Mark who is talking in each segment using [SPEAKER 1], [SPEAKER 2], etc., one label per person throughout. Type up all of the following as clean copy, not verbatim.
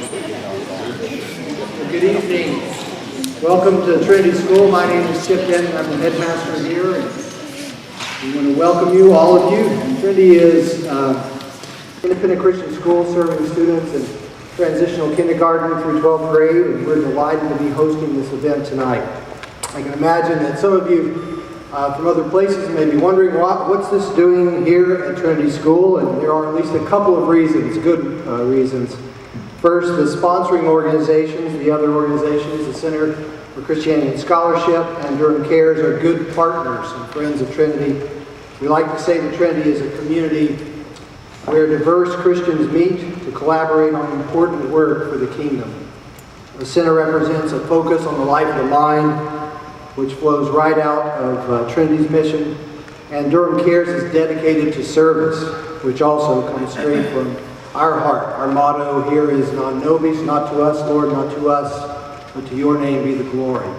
[SPEAKER 1] Good evening. Welcome to Trinity School. My name is Chip Denton. I'm the headmaster here. And we want to welcome you, all of you. Trinity is independent Christian school serving students in transitional kindergarten through 12th grade, and we're delighted to be hosting this event tonight. I can imagine that some of you from other places may be wondering what's this doing here at Trinity School, and there are at least a couple of reasons, good reasons. First, the sponsoring organizations, the other organizations, the Center for Christianity and Scholarship and DurhamCares are good partners and friends of Trinity. We like to say that Trinity is a community where diverse Christians meet to collaborate on important work for the kingdom. The center represents a focus on the life of the mind, which flows right out of Trinity's mission, and DurhamCares is dedicated to service, which also comes straight from our heart. Our motto here is non nobis, not to us, Lord, not to us, but to your name be the glory.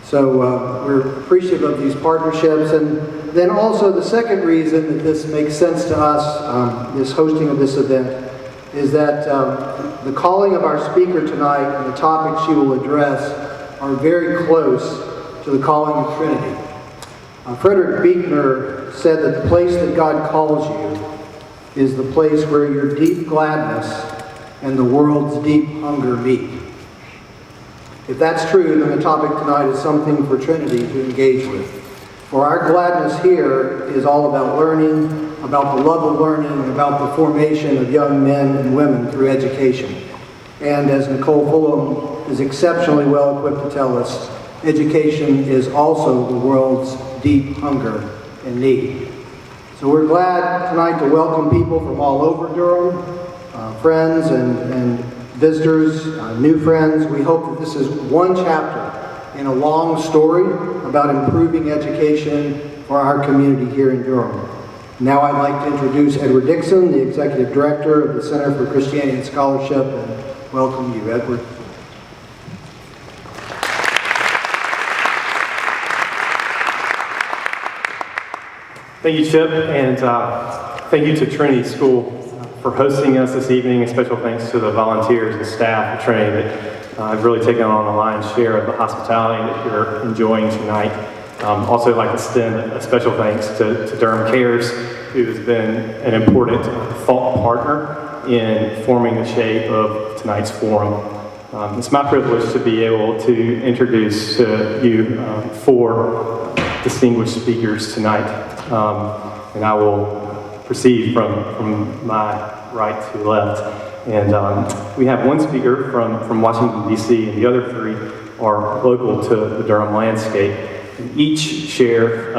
[SPEAKER 1] So we're appreciative of these partnerships. And then also the second reason that this makes sense to us, this hosting of this event, is that the calling of our speaker tonight and the topics she will address are very close to the calling of Trinity. Frederick Buechner said that the place that God calls you is the place where your deep gladness and the world's deep hunger meet. If that's true, then the topic tonight is something for Trinity to engage with. For our gladness here is all about learning, about the love of learning, and about the formation of young men and women through education. And as Nicole Fulgham is exceptionally well equipped to tell us, education is also the world's deep hunger and need. So we're glad tonight to welcome people from all over Durham, friends and visitors, new friends. We hope that this is one chapter in a long story about improving education for our community here in Durham. Now I'd like to introduce Edward Dixon, the Executive Director of the Center for Christianity and Scholarship, and welcome you, Edward.
[SPEAKER 2] Thank you, Chip, and thank you to Trinity School for hosting us this evening. A special thanks to the volunteers and staff at Trinity that have really taken on a lion's share of the hospitality that you're enjoying tonight. Also, I'd like to extend a special thanks to DurhamCares, who has been an important thought partner in forming the shape of tonight's forum. It's my privilege to be able to introduce to you four distinguished speakers tonight. And I will proceed from my right to left. And we have one speaker from Washington, D.C., and the other three are local to the Durham landscape. And each share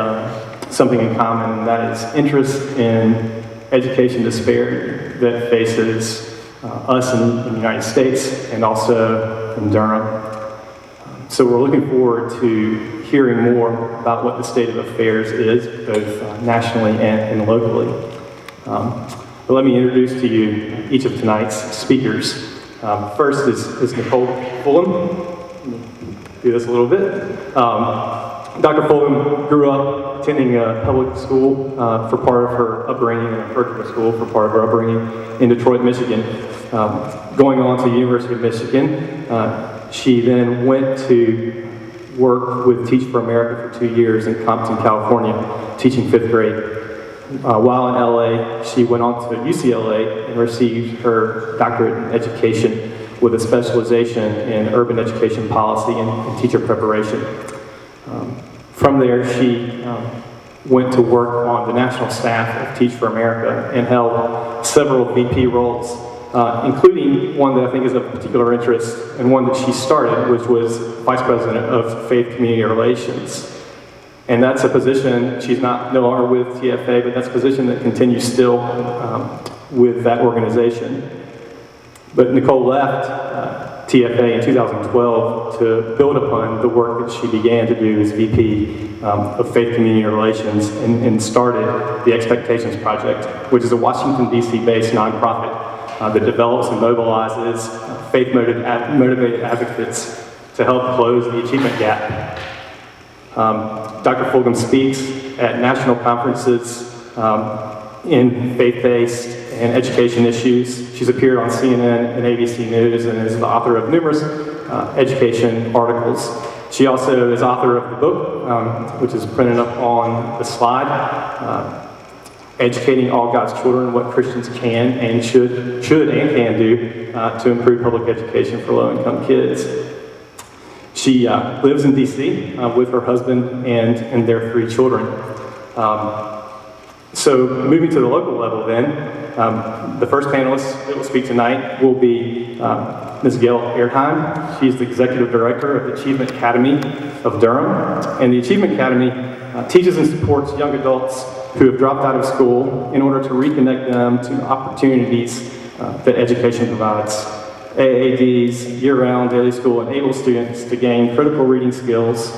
[SPEAKER 2] something in common, and that is interest in education disparity that faces us in the United States and also in Durham. So we're looking forward to hearing more about what the state of affairs is, both nationally and locally. But let me introduce to you each of tonight's speakers. First is Nicole Fulgham. Do this a little bit. Dr. Fulgham grew up attending a public school for part of her upbringing, and a virtual school for part of her upbringing in Detroit, Michigan. Going on to the University of Michigan, she then went to work with Teach for America for 2 years in Compton, California, teaching 5th grade. While in LA, she went on to UCLA and received her doctorate in education with a specialization in urban education policy and teacher preparation. From there, she went to work on the national staff of Teach for America and held several VP roles, including one that I think is of particular interest and one that she started, which was Vice President of Faith Community Relations. And that's a position, she's no longer with TFA, but that's a position that continues still with that organization. But Nicole left TFA in 2012 to build upon the work that she began to do as VP of Faith Community Relations and started the Expectations Project, which is a Washington, D.C. based nonprofit that develops and mobilizes faith-motivated advocates to help close the achievement gap. Dr. Fulgham speaks at national conferences in faith-based and education issues. She's appeared on CNN and ABC News and is the author of numerous education articles. She also is author of the book, which is printed up on the slide, Educating All God's Children, What Christians Can and Should and Can Do to Improve Public Education for Low-Income Kids. She lives in D.C. With her husband and their 3 children. So moving to the local level then, the first panelist that will speak tonight will be Ms. Gayle Erdheim. She's the Executive Director of the Achievement Academy of Durham. And the Achievement Academy teaches and supports young adults who have dropped out of school in order to reconnect them to opportunities that education provides. AADs, year-round daily school, enable students to gain critical reading skills,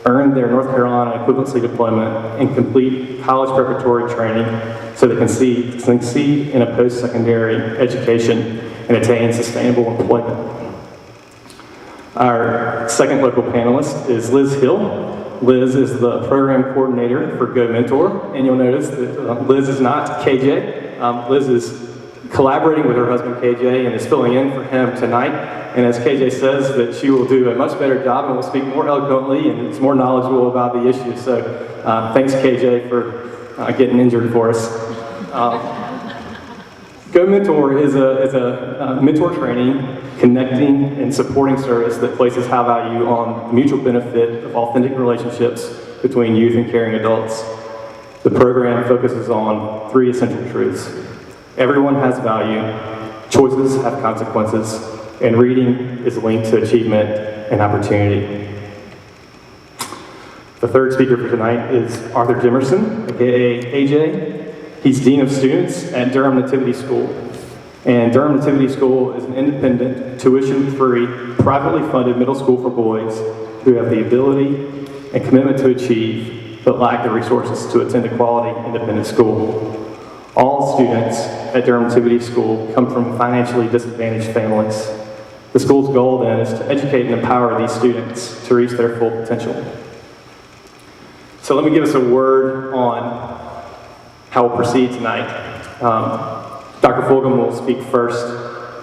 [SPEAKER 2] earn their North Carolina equivalency diploma, and complete college preparatory training so they can succeed in a post-secondary education and attain sustainable employment. Our second local panelist is Liz Hill. Liz is the program coordinator for Go Mentor, and you'll notice that Liz is not KJ. Liz is collaborating with her husband KJ and is filling in for him tonight. And as KJ says, that she will do a much better job and will speak more eloquently and is more knowledgeable about the issues. So thanks KJ for getting injured for us. Go Mentor is a mentor training, connecting, and supporting service that places high value on the mutual benefit of authentic relationships between youth and caring adults. The program focuses on 3 essential truths. Everyone has value, choices have consequences, and reading is linked to achievement and opportunity. The third speaker for tonight is Arthur Jimerson, aka AJ. He's Dean of Students at Durham Nativity School. And Durham Nativity School is an independent, tuition-free, privately funded middle school for boys who have the ability and commitment to achieve, but lack the resources to attend a quality independent school. All students at Durham Nativity School come from financially disadvantaged families. The school's goal then is to educate and empower these students to reach their full potential. So let me give us a word on how we'll proceed tonight. Dr. Fulgham will speak first,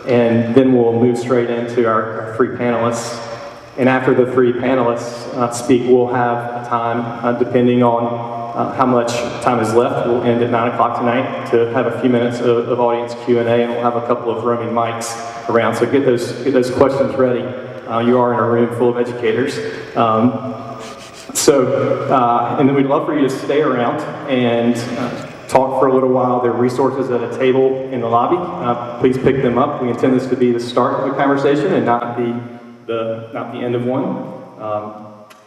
[SPEAKER 2] and then we'll move straight into our 3 panelists. And after the 3 panelists speak, we'll have a time, depending on how much time is left. We'll end at 9 o'clock tonight to have a few minutes of audience Q&A, and we'll have a couple of roaming mics around. So get those questions ready. You are in a room full of educators. And then we'd love for you to stay around and talk for a little while. There are resources at a table in the lobby. Please pick them up. We intend this to be the start of a conversation and not the end of one.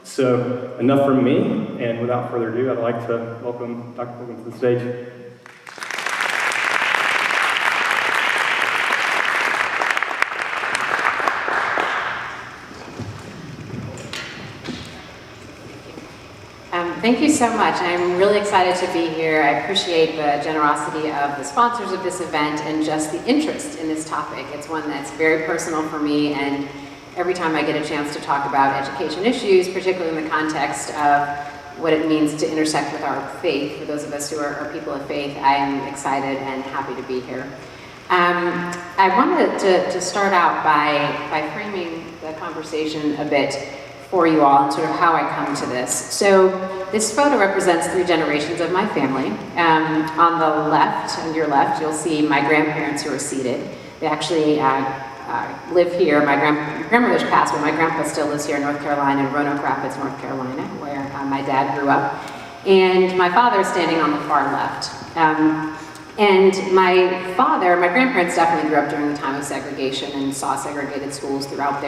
[SPEAKER 2] So enough from me, and without further ado, I'd like to welcome Dr. Fulgham to the stage.
[SPEAKER 3] Thank you so much. I'm really excited to be here. I appreciate the generosity of the sponsors of this event and just the interest in this topic. It's one that's very personal for me, and every time I get a chance to talk about education issues, particularly in the context of what it means to intersect with our faith, for those of us who are people of faith, I am excited and happy to be here. I wanted to start out by framing the conversation a bit for you all and sort of how I come to this. So this photo represents 3 generations of my family. On the left, on your left, you'll see my grandparents who are seated. They actually live here. My grandmother's passed, but my grandpa still lives here in North Carolina, in Roanoke Rapids, North Carolina, where my dad grew up. And my father is standing on the far left. And my grandparents definitely grew up during the time of segregation and saw segregated schools throughout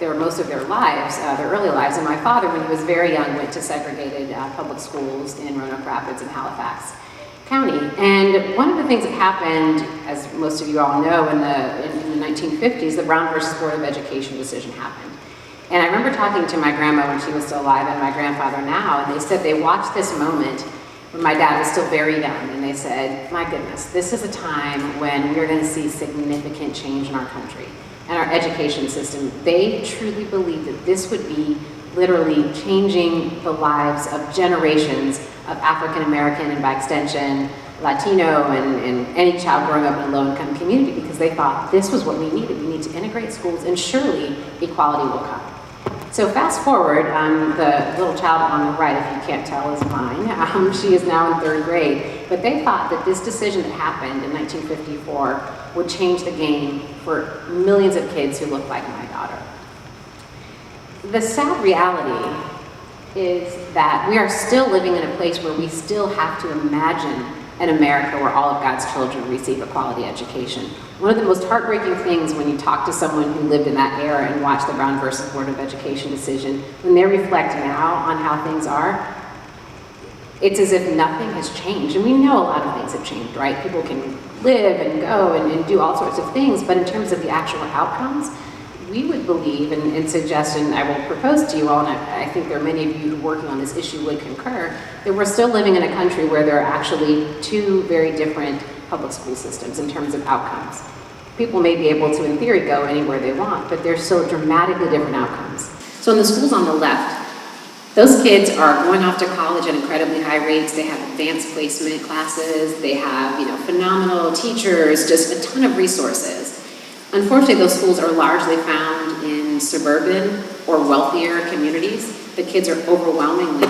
[SPEAKER 3] most of their lives, their early lives. And my father, when he was very young, went to segregated public schools in Roanoke Rapids and Halifax County. And one of the things that happened, as most of you all know, in the 1950s, the Brown versus Board of Education decision happened. And I remember talking to my grandma when she was still alive and my grandfather now, and they said they watched this moment when my dad was still very young, and they said, my goodness, this is a time when we're going to see significant change in our country and our education system. They truly believed that this would be literally changing the lives of generations of African American and by extension Latino and any child growing up in a low-income community, because they thought this was what we needed. We need to integrate schools, and surely equality will come. So fast forward, the little child on the right, if you can't tell, is mine. She is now in 3rd grade. But they thought that this decision that happened in 1954 would change the game for millions of kids who look like my daughter. The sad reality is that we are still living in a place where we still have to imagine an America where all of God's children receive a quality education. One of the most heartbreaking things when you talk to someone who lived in that era and watched the Brown versus Board of Education decision, when they reflect now on how things are, it's as if nothing has changed. And we know a lot of things have changed, right? People can live and go and do all sorts of things, but in terms of the actual outcomes, we would believe and suggest, and I will propose to you all, and I think there are many of you who are working on this issue would concur, that we're still living in a country where there are actually 2 very different public school systems in terms of outcomes. People may be able to, in theory, go anywhere they want, but there's still dramatically different outcomes. So in the schools on the left, those kids are going off to college at incredibly high rates. They have advanced placement classes. They have, phenomenal teachers, just a ton of resources. Unfortunately, those schools are largely found in suburban or wealthier communities. The kids are overwhelmingly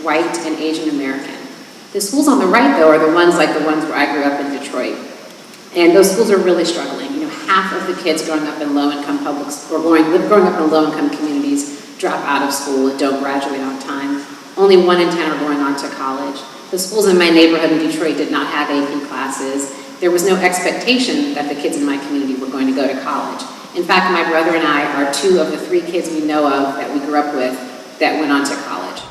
[SPEAKER 3] white and Asian American. The schools on the right, though, are the ones like the ones where I grew up in Detroit. And those schools are really struggling. Half of the kids growing up in low-income growing up in low-income communities drop out of school and don't graduate on time. Only 1 in 10 are going on to college. The schools in my neighborhood in Detroit did not have AP classes. There was no expectation that the kids in my community were going to go to college. In fact, my brother and I are 2 of the 3 kids we know of that we grew up with that went on to college.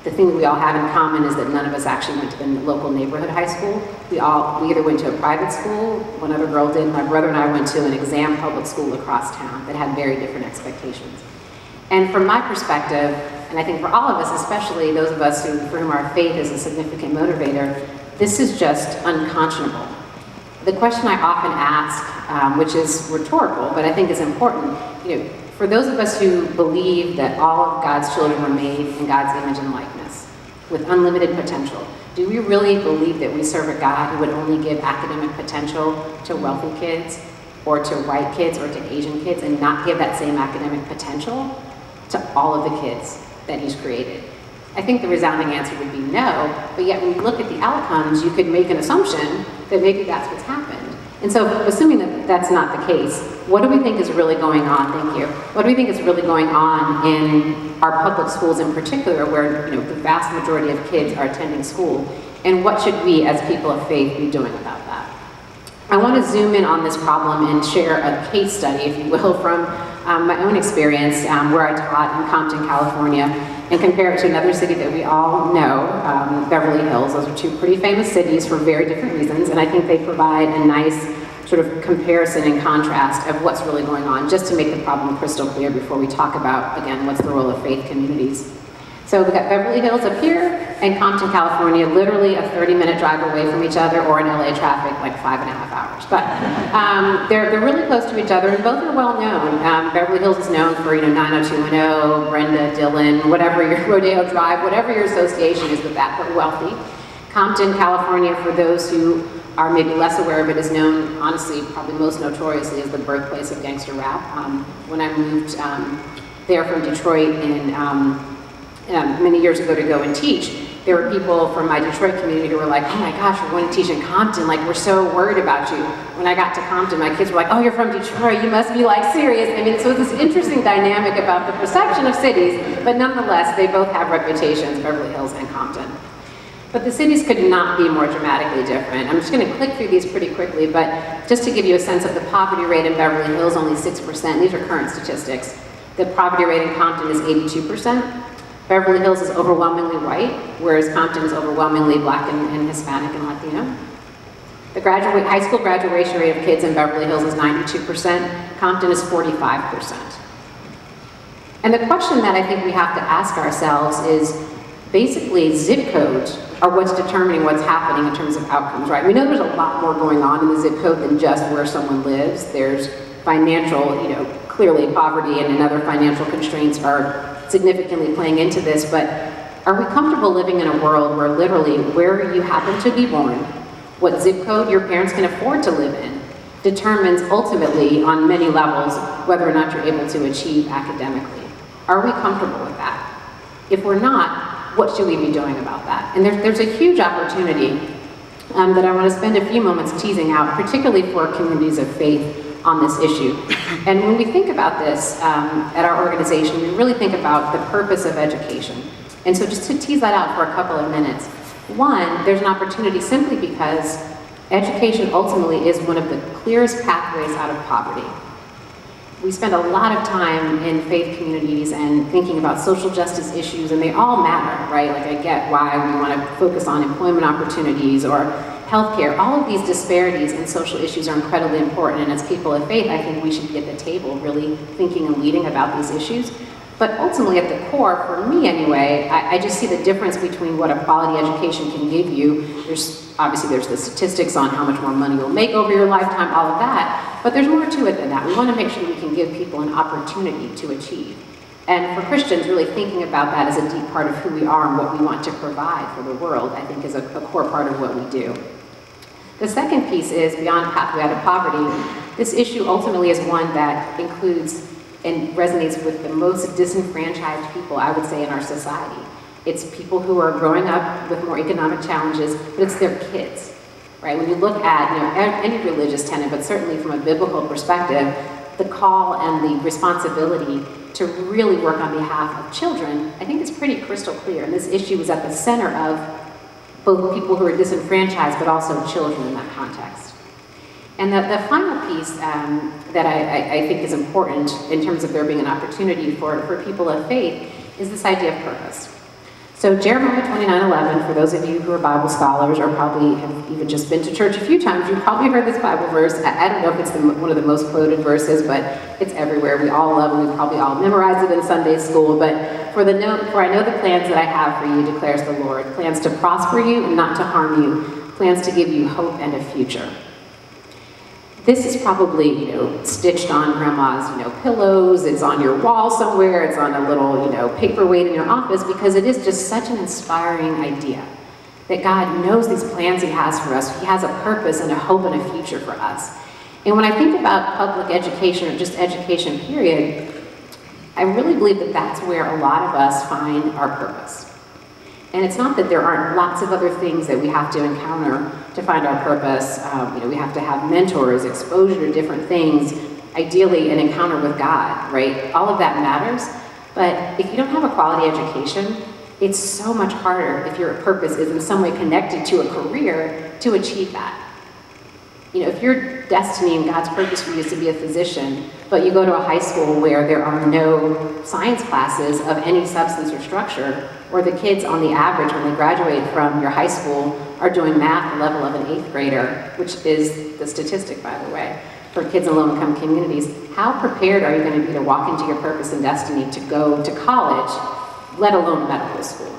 [SPEAKER 3] The thing that we all have in common is that none of us actually went to the local neighborhood high school. We either went to a private school, one other girl did, my brother and I went to an exam public school across town that had very different expectations. And from my perspective, and I think for all of us, especially those of us for whom our faith is a significant motivator, this is just unconscionable. The question I often ask, which is rhetorical, but I think is important, for those of us who believe that all of God's children were made in God's image and likeness, with unlimited potential, do we really believe that we serve a God who would only give academic potential to wealthy kids, or to white kids, or to Asian kids, and not give that same academic potential to all of the kids that He's created? I think the resounding answer would be no, but yet when you look at the outcomes, you could make an assumption that maybe that's what's happened. And so, assuming that that's not the case, what do we think is really going on? Thank you. What do we think is really going on in our public schools in particular, where the vast majority of kids are attending school? And what should we, as people of faith, be doing about that? I want to zoom in on this problem and share a case study, if you will, from my own experience where I taught in Compton, California, and compare it to another city that we all know, Beverly Hills. Those are 2 pretty famous cities for very different reasons, and I think they provide a nice sort of comparison and contrast of what's really going on, just to make the problem crystal clear before we talk about, again, what's the role of faith communities. So we've got Beverly Hills up here and Compton, California, literally a 30-minute drive away from each other, or in LA traffic, like 5.5 hours. But they're really close to each other, and both are well known. Beverly Hills is known for 90210, Brenda, Dylan, whatever your Rodeo Drive, whatever your association is with that, but wealthy. Compton, California, for those who are maybe less aware of it, is known, honestly, probably most notoriously as the birthplace of gangster rap. When I moved there from Detroit many years ago to go and teach, there were people from my Detroit community who were like, oh my gosh, we're going to teach in Compton, like we're so worried about you. When I got to Compton, my kids were like, oh, you're from Detroit, you must be like serious. I mean, so it's this interesting dynamic about the perception of cities, but nonetheless, they both have reputations, Beverly Hills and Compton. But the cities could not be more dramatically different. I'm just going to click through these pretty quickly, but just to give you a sense of the poverty rate in Beverly Hills, only 6%. These are current statistics. The poverty rate in Compton is 82%. Beverly Hills is overwhelmingly white, whereas Compton is overwhelmingly Black and Hispanic and Latino. The high school graduation rate of kids in Beverly Hills is 92%. Compton is 45%. And the question that I think we have to ask ourselves is, basically, zip codes are what's determining what's happening in terms of outcomes, right? We know there's a lot more going on in the zip code than just where someone lives. There's financial, clearly poverty and other financial constraints are significantly playing into this, but are we comfortable living in a world where literally where you happen to be born What zip code your parents can afford to live in determines ultimately on many levels whether or not you're able to achieve academically. Are we comfortable with that? If we're not, what should we be doing about that? And there's a huge opportunity that I want to spend a few moments teasing out, particularly for communities of faith on this issue. And when we think about this at our organization, we really think about the purpose of education. And so just to tease that out for a couple of minutes, one, there's an opportunity simply because education ultimately is one of the clearest pathways out of poverty. We spend a lot of time in faith communities and thinking about social justice issues, and they all matter, right? Like, I get why we want to focus on employment opportunities or healthcare. All of these disparities in social issues are incredibly important, and as people of faith, I think we should be at the table really thinking and leading about these issues. But ultimately, at the core, for me anyway, I just see the difference between what a quality education can give you. Obviously there's the statistics on how much more money you'll make over your lifetime, all of that, but there's more to it than that. We want to make sure we can give people an opportunity to achieve. And for Christians, really thinking about that as a deep part of who we are and what we want to provide for the world, I think is a core part of what we do. The second piece is beyond pathway out of poverty. This issue ultimately is one that includes and resonates with the most disenfranchised people, I would say, in our society. It's people who are growing up with more economic challenges, but it's their kids, right? When you look at any religious tenet, but certainly from a biblical perspective, the call and the responsibility to really work on behalf of children, I think is pretty crystal clear. And this issue is at the center of both people who are disenfranchised, but also children in that context. And the final piece that I think is important in terms of there being an opportunity for people of faith is this idea of purpose. So Jeremiah 29:11, for those of you who are Bible scholars or probably have even just been to church a few times, you've probably heard this Bible verse. I don't know if it's one of the most quoted verses, but it's everywhere. We all love it. We probably all memorized it in Sunday school. But for I know the plans that I have for you, declares the Lord, plans to prosper you and not to harm you, plans to give you hope and a future. This is probably, stitched on grandma's, pillows. It's on your wall somewhere. It's on a little, paperweight in your office, because it is just such an inspiring idea that God knows these plans He has for us. He has a purpose and a hope and a future for us. And when I think about public education or just education, period, I really believe that that's where a lot of us find our purpose. And it's not that there aren't lots of other things that we have to encounter to find our purpose. We have to have mentors, exposure to different things, ideally an encounter with God, right? All of that matters. But if you don't have a quality education, it's so much harder if your purpose is in some way connected to a career to achieve that. If your destiny and God's purpose for you is to be a physician, but you go to a high school where there are no science classes of any substance or structure, or the kids on the average when they graduate from your high school are doing math the level of an 8th grader, which is the statistic, by the way, for kids in low-income communities, how prepared are you going to be to walk into your purpose and destiny to go to college, let alone medical school?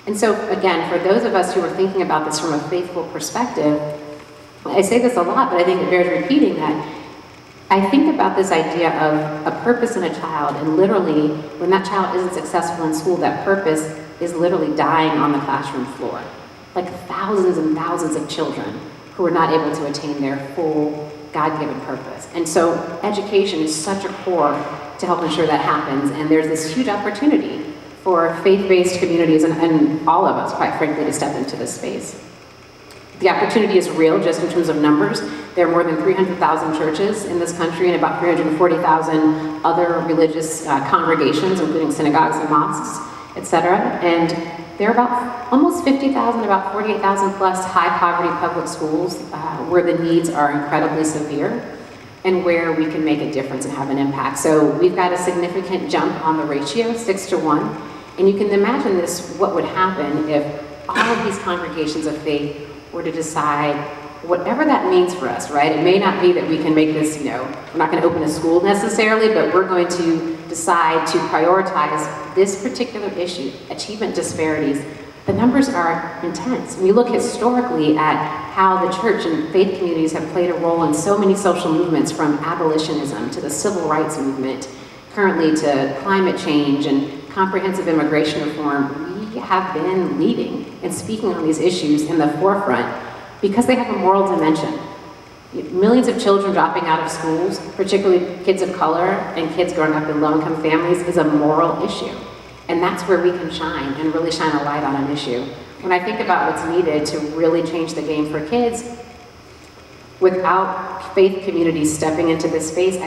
[SPEAKER 3] And so, again, for those of us who are thinking about this from a faithful perspective, I say this a lot, but I think it bears repeating that I think about this idea of a purpose in a child, and literally, when that child isn't successful in school, that purpose is literally dying on the classroom floor. Like thousands and thousands of children who are not able to attain their full God-given purpose. And so education is such a core to help ensure that happens, and there's this huge opportunity for faith-based communities and all of us, quite frankly, to step into this space. The opportunity is real just in terms of numbers. There are more than 300,000 churches in this country and about 340,000 other religious congregations, including synagogues and mosques, etc. And there are about almost 50,000, about 48,000 plus high poverty public schools where the needs are incredibly severe and where we can make a difference and have an impact. So we've got a significant jump on the ratio, 6-to-1. And you can imagine what would happen if all of these congregations of faith were to decide whatever that means for us, right? It may not be that we can make this, we're not going to open a school necessarily, but we're going to decide to prioritize this particular issue, achievement disparities. The numbers are intense. When you look historically at how the church and faith communities have played a role in so many social movements, from abolitionism to the civil rights movement, currently to climate change and comprehensive immigration reform, we have been leading and speaking on these issues in the forefront because they have a moral dimension. Millions of children dropping out of schools, particularly kids of color and kids growing up in low-income families, is a moral issue. And that's where we can shine and really shine a light on an issue. When I think about what's needed to really change the game for kids, without faith communities stepping into this space,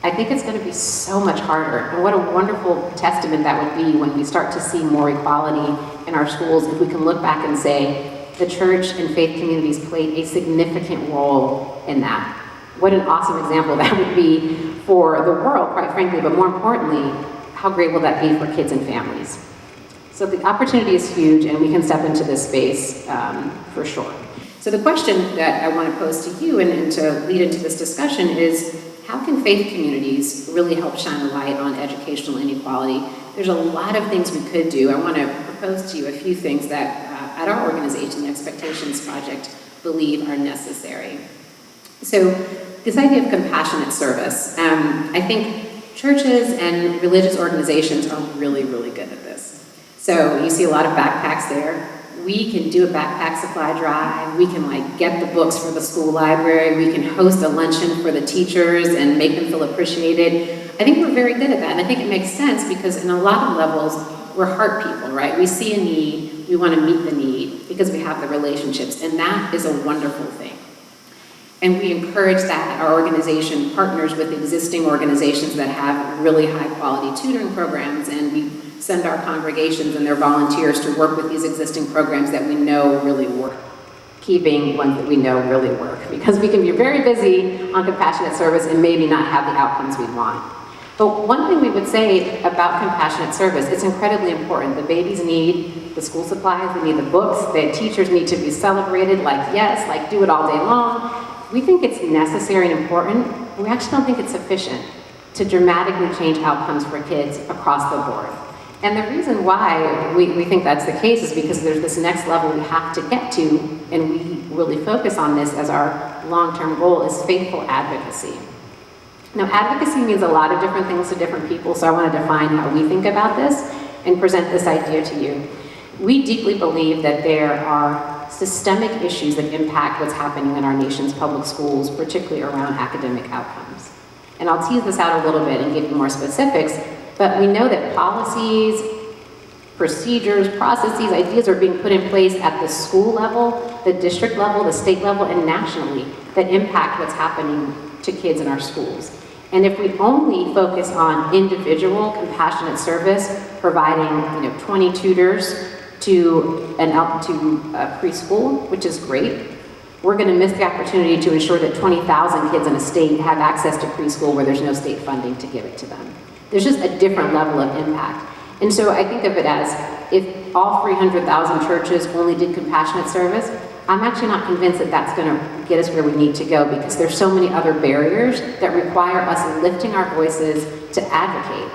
[SPEAKER 3] I think it's going to be so much harder. And what a wonderful testament that would be when we start to see more equality in our schools, if we can look back and say, the church and faith communities played a significant role in that. What an awesome example that would be for the world, quite frankly, but more importantly, how great will that be for kids and families? So the opportunity is huge, and we can step into this space for sure. So the question that I want to pose to you and to lead into this discussion is, how can faith communities really help shine a light on educational inequality? There's a lot of things we could do. I want to propose to you a few things that at our organization, the Expectations Project, believe are necessary. So this idea of compassionate service, I think churches and religious organizations are really, really good at this. So you see a lot of backpacks there. We can do a backpack supply drive. We can get the books for the school library. We can host a luncheon for the teachers and make them feel appreciated. I think we're very good at that. And I think it makes sense because in a lot of levels, we're heart people, right? We see a need, we want to meet the need because we have the relationships, and that is a wonderful thing. And we encourage that. Our organization partners with existing organizations that have really high quality tutoring programs, and we send our congregations and their volunteers to work with these existing programs that we know really work, keeping ones that we know really work, because we can be very busy on compassionate service and maybe not have the outcomes we want. But one thing we would say about compassionate service, it's incredibly important. The babies need the school supplies, they need the books, the teachers need to be celebrated, do it all day long. We think it's necessary and important, but we actually don't think it's sufficient to dramatically change outcomes for kids across the board. And the reason why we think that's the case is because there's this next level we have to get to, and we really focus on this as our long-term goal, is faithful advocacy. Now, advocacy means a lot of different things to different people, so I want to define how we think about this and present this idea to you. We deeply believe that there are systemic issues that impact what's happening in our nation's public schools, particularly around academic outcomes. And I'll tease this out a little bit and give you more specifics, but we know that policies, procedures, processes, ideas are being put in place at the school level, the district level, the state level, and nationally that impact what's happening to kids in our schools. And if we only focus on individual compassionate service, providing 20 tutors to preschool, which is great, we're going to miss the opportunity to ensure that 20,000 kids in a state have access to preschool where there's no state funding to give it to them. There's just a different level of impact. And so I think of it as, if all 300,000 churches only did compassionate service, I'm actually not convinced that that's going to get us where we need to go, because there's so many other barriers that require us lifting our voices to advocate,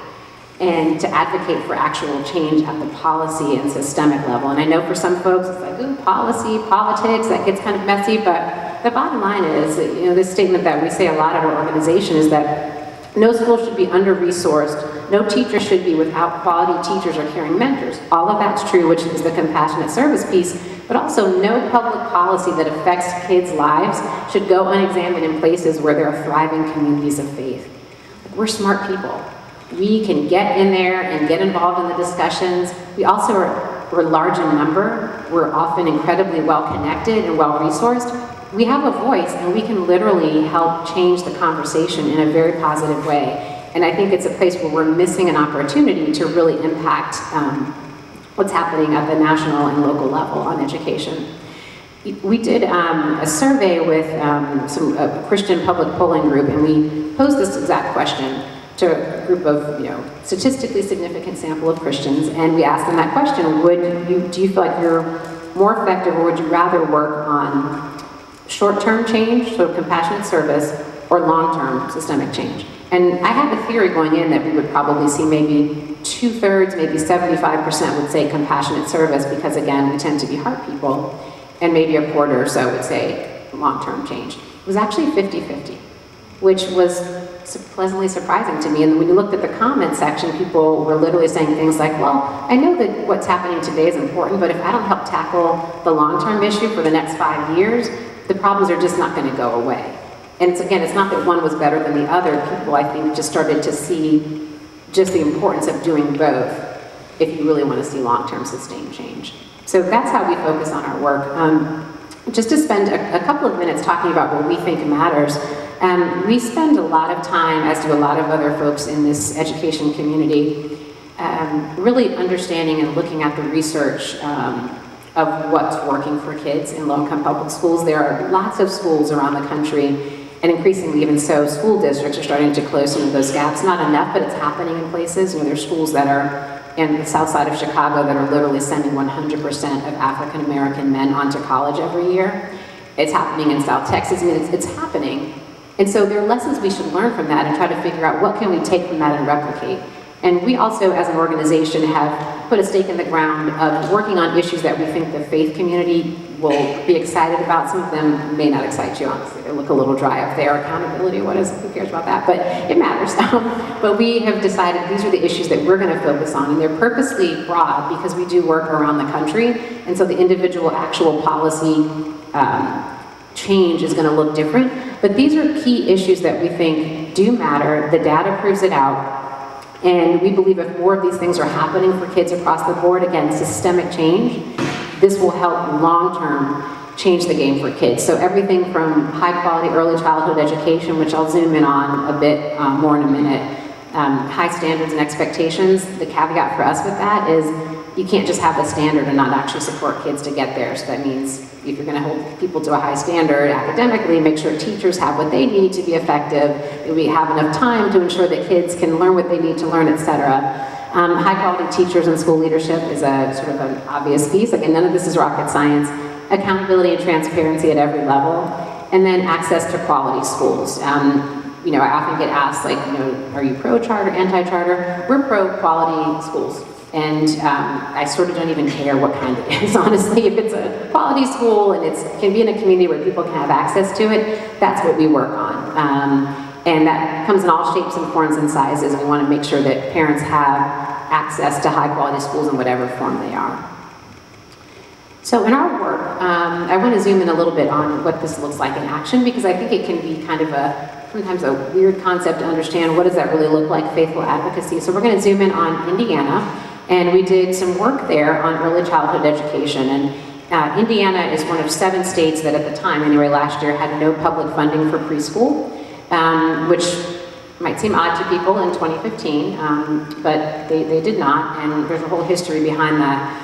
[SPEAKER 3] and to advocate for actual change at the policy and systemic level. And I know for some folks it's like, ooh, policy, politics, that gets kind of messy, but the bottom line is, this statement that we say a lot at our organization is that no school should be under-resourced, no teacher should be without quality teachers or caring mentors. All of that's true, which is the compassionate service piece, but also no public policy that affects kids' lives should go unexamined in places where there are thriving communities of faith. We're smart people. We can get in there and get involved in the discussions. We also we're large in number. We're often incredibly well-connected and well-resourced. We have a voice, and we can literally help change the conversation in a very positive way. And I think it's a place where we're missing an opportunity to really impact what's happening at the national and local level on education. We did a survey with a Christian public polling group, and we posed this exact question to a group of, statistically significant sample of Christians, and we asked them that question: do you feel like you're more effective, or would you rather work on short-term change, so compassionate service, or long-term systemic change? And I had a theory going in that we would probably see maybe 2/3, maybe 75% would say compassionate service, because again, we tend to be heart people, and maybe a quarter or so would say long-term change. It was actually 50-50, which was pleasantly surprising to me. And when you looked at the comment section, people were literally saying things like, well, I know that what's happening today is important, but if I don't help tackle the long-term issue for the next 5 years, the problems are just not going to go away. And it's not that one was better than the other. People, I think, just started to see just the importance of doing both if you really want to see long-term sustained change. So that's how we focus on our work. Just to spend a couple of minutes talking about what we think matters, we spend a lot of time, as do a lot of other folks in this education community, really understanding and looking at the research of what's working for kids in low-income public schools. There are lots of schools around the country, and increasingly even so, school districts are starting to close some of those gaps. Not enough, but it's happening in places. There's schools that are in the south side of Chicago that are literally sending 100% of African American men onto college every year. It's happening in South Texas. It's happening. And so there are lessons we should learn from that and try to figure out what can we take from that and replicate. And we also, as an organization, have put a stake in the ground of working on issues that we think the faith community will be excited about. Some of them may not excite you, honestly. They look a little dry up there. Accountability, who cares about that? But it matters. But we have decided these are the issues that we're going to focus on, and they're purposely broad because we do work around the country, and so the individual actual policy change is going to look different. But these are key issues that we think do matter. The data proves it out. And we believe if more of these things are happening for kids across the board, again, systemic change, this will help long-term change the game for kids. So everything from high-quality early childhood education, which I'll zoom in on a bit more in a minute, high standards and expectations. The caveat for us with that is you can't just have the standard and not actually support kids to get there. So that means if you're going to hold people to a high standard academically, make sure teachers have what they need to be effective, that we have enough time to ensure that kids can learn what they need to learn, etc. High quality teachers and school leadership is a sort of an obvious piece. Again, none of this is rocket science. Accountability and transparency at every level, and then access to quality schools. I often get asked, are you pro-charter, anti-charter? We're pro-quality schools. And I sort of don't even care what kind it is, honestly. If it's a quality school and it can be in a community where people can have access to it, that's what we work on. And that comes in all shapes and forms and sizes. And we want to make sure that parents have access to high quality schools in whatever form they are. So in our work, I want to zoom in a little bit on what this looks like in action, because I think it can be kind of sometimes a weird concept to understand what does that really look like, faithful advocacy. So we're going to zoom in on Indiana. And we did some work there on early childhood education. And Indiana is one of 7 states that at the time, anyway, last year, had no public funding for preschool, which might seem odd to people in 2015, but they did not. And there's a whole history behind that.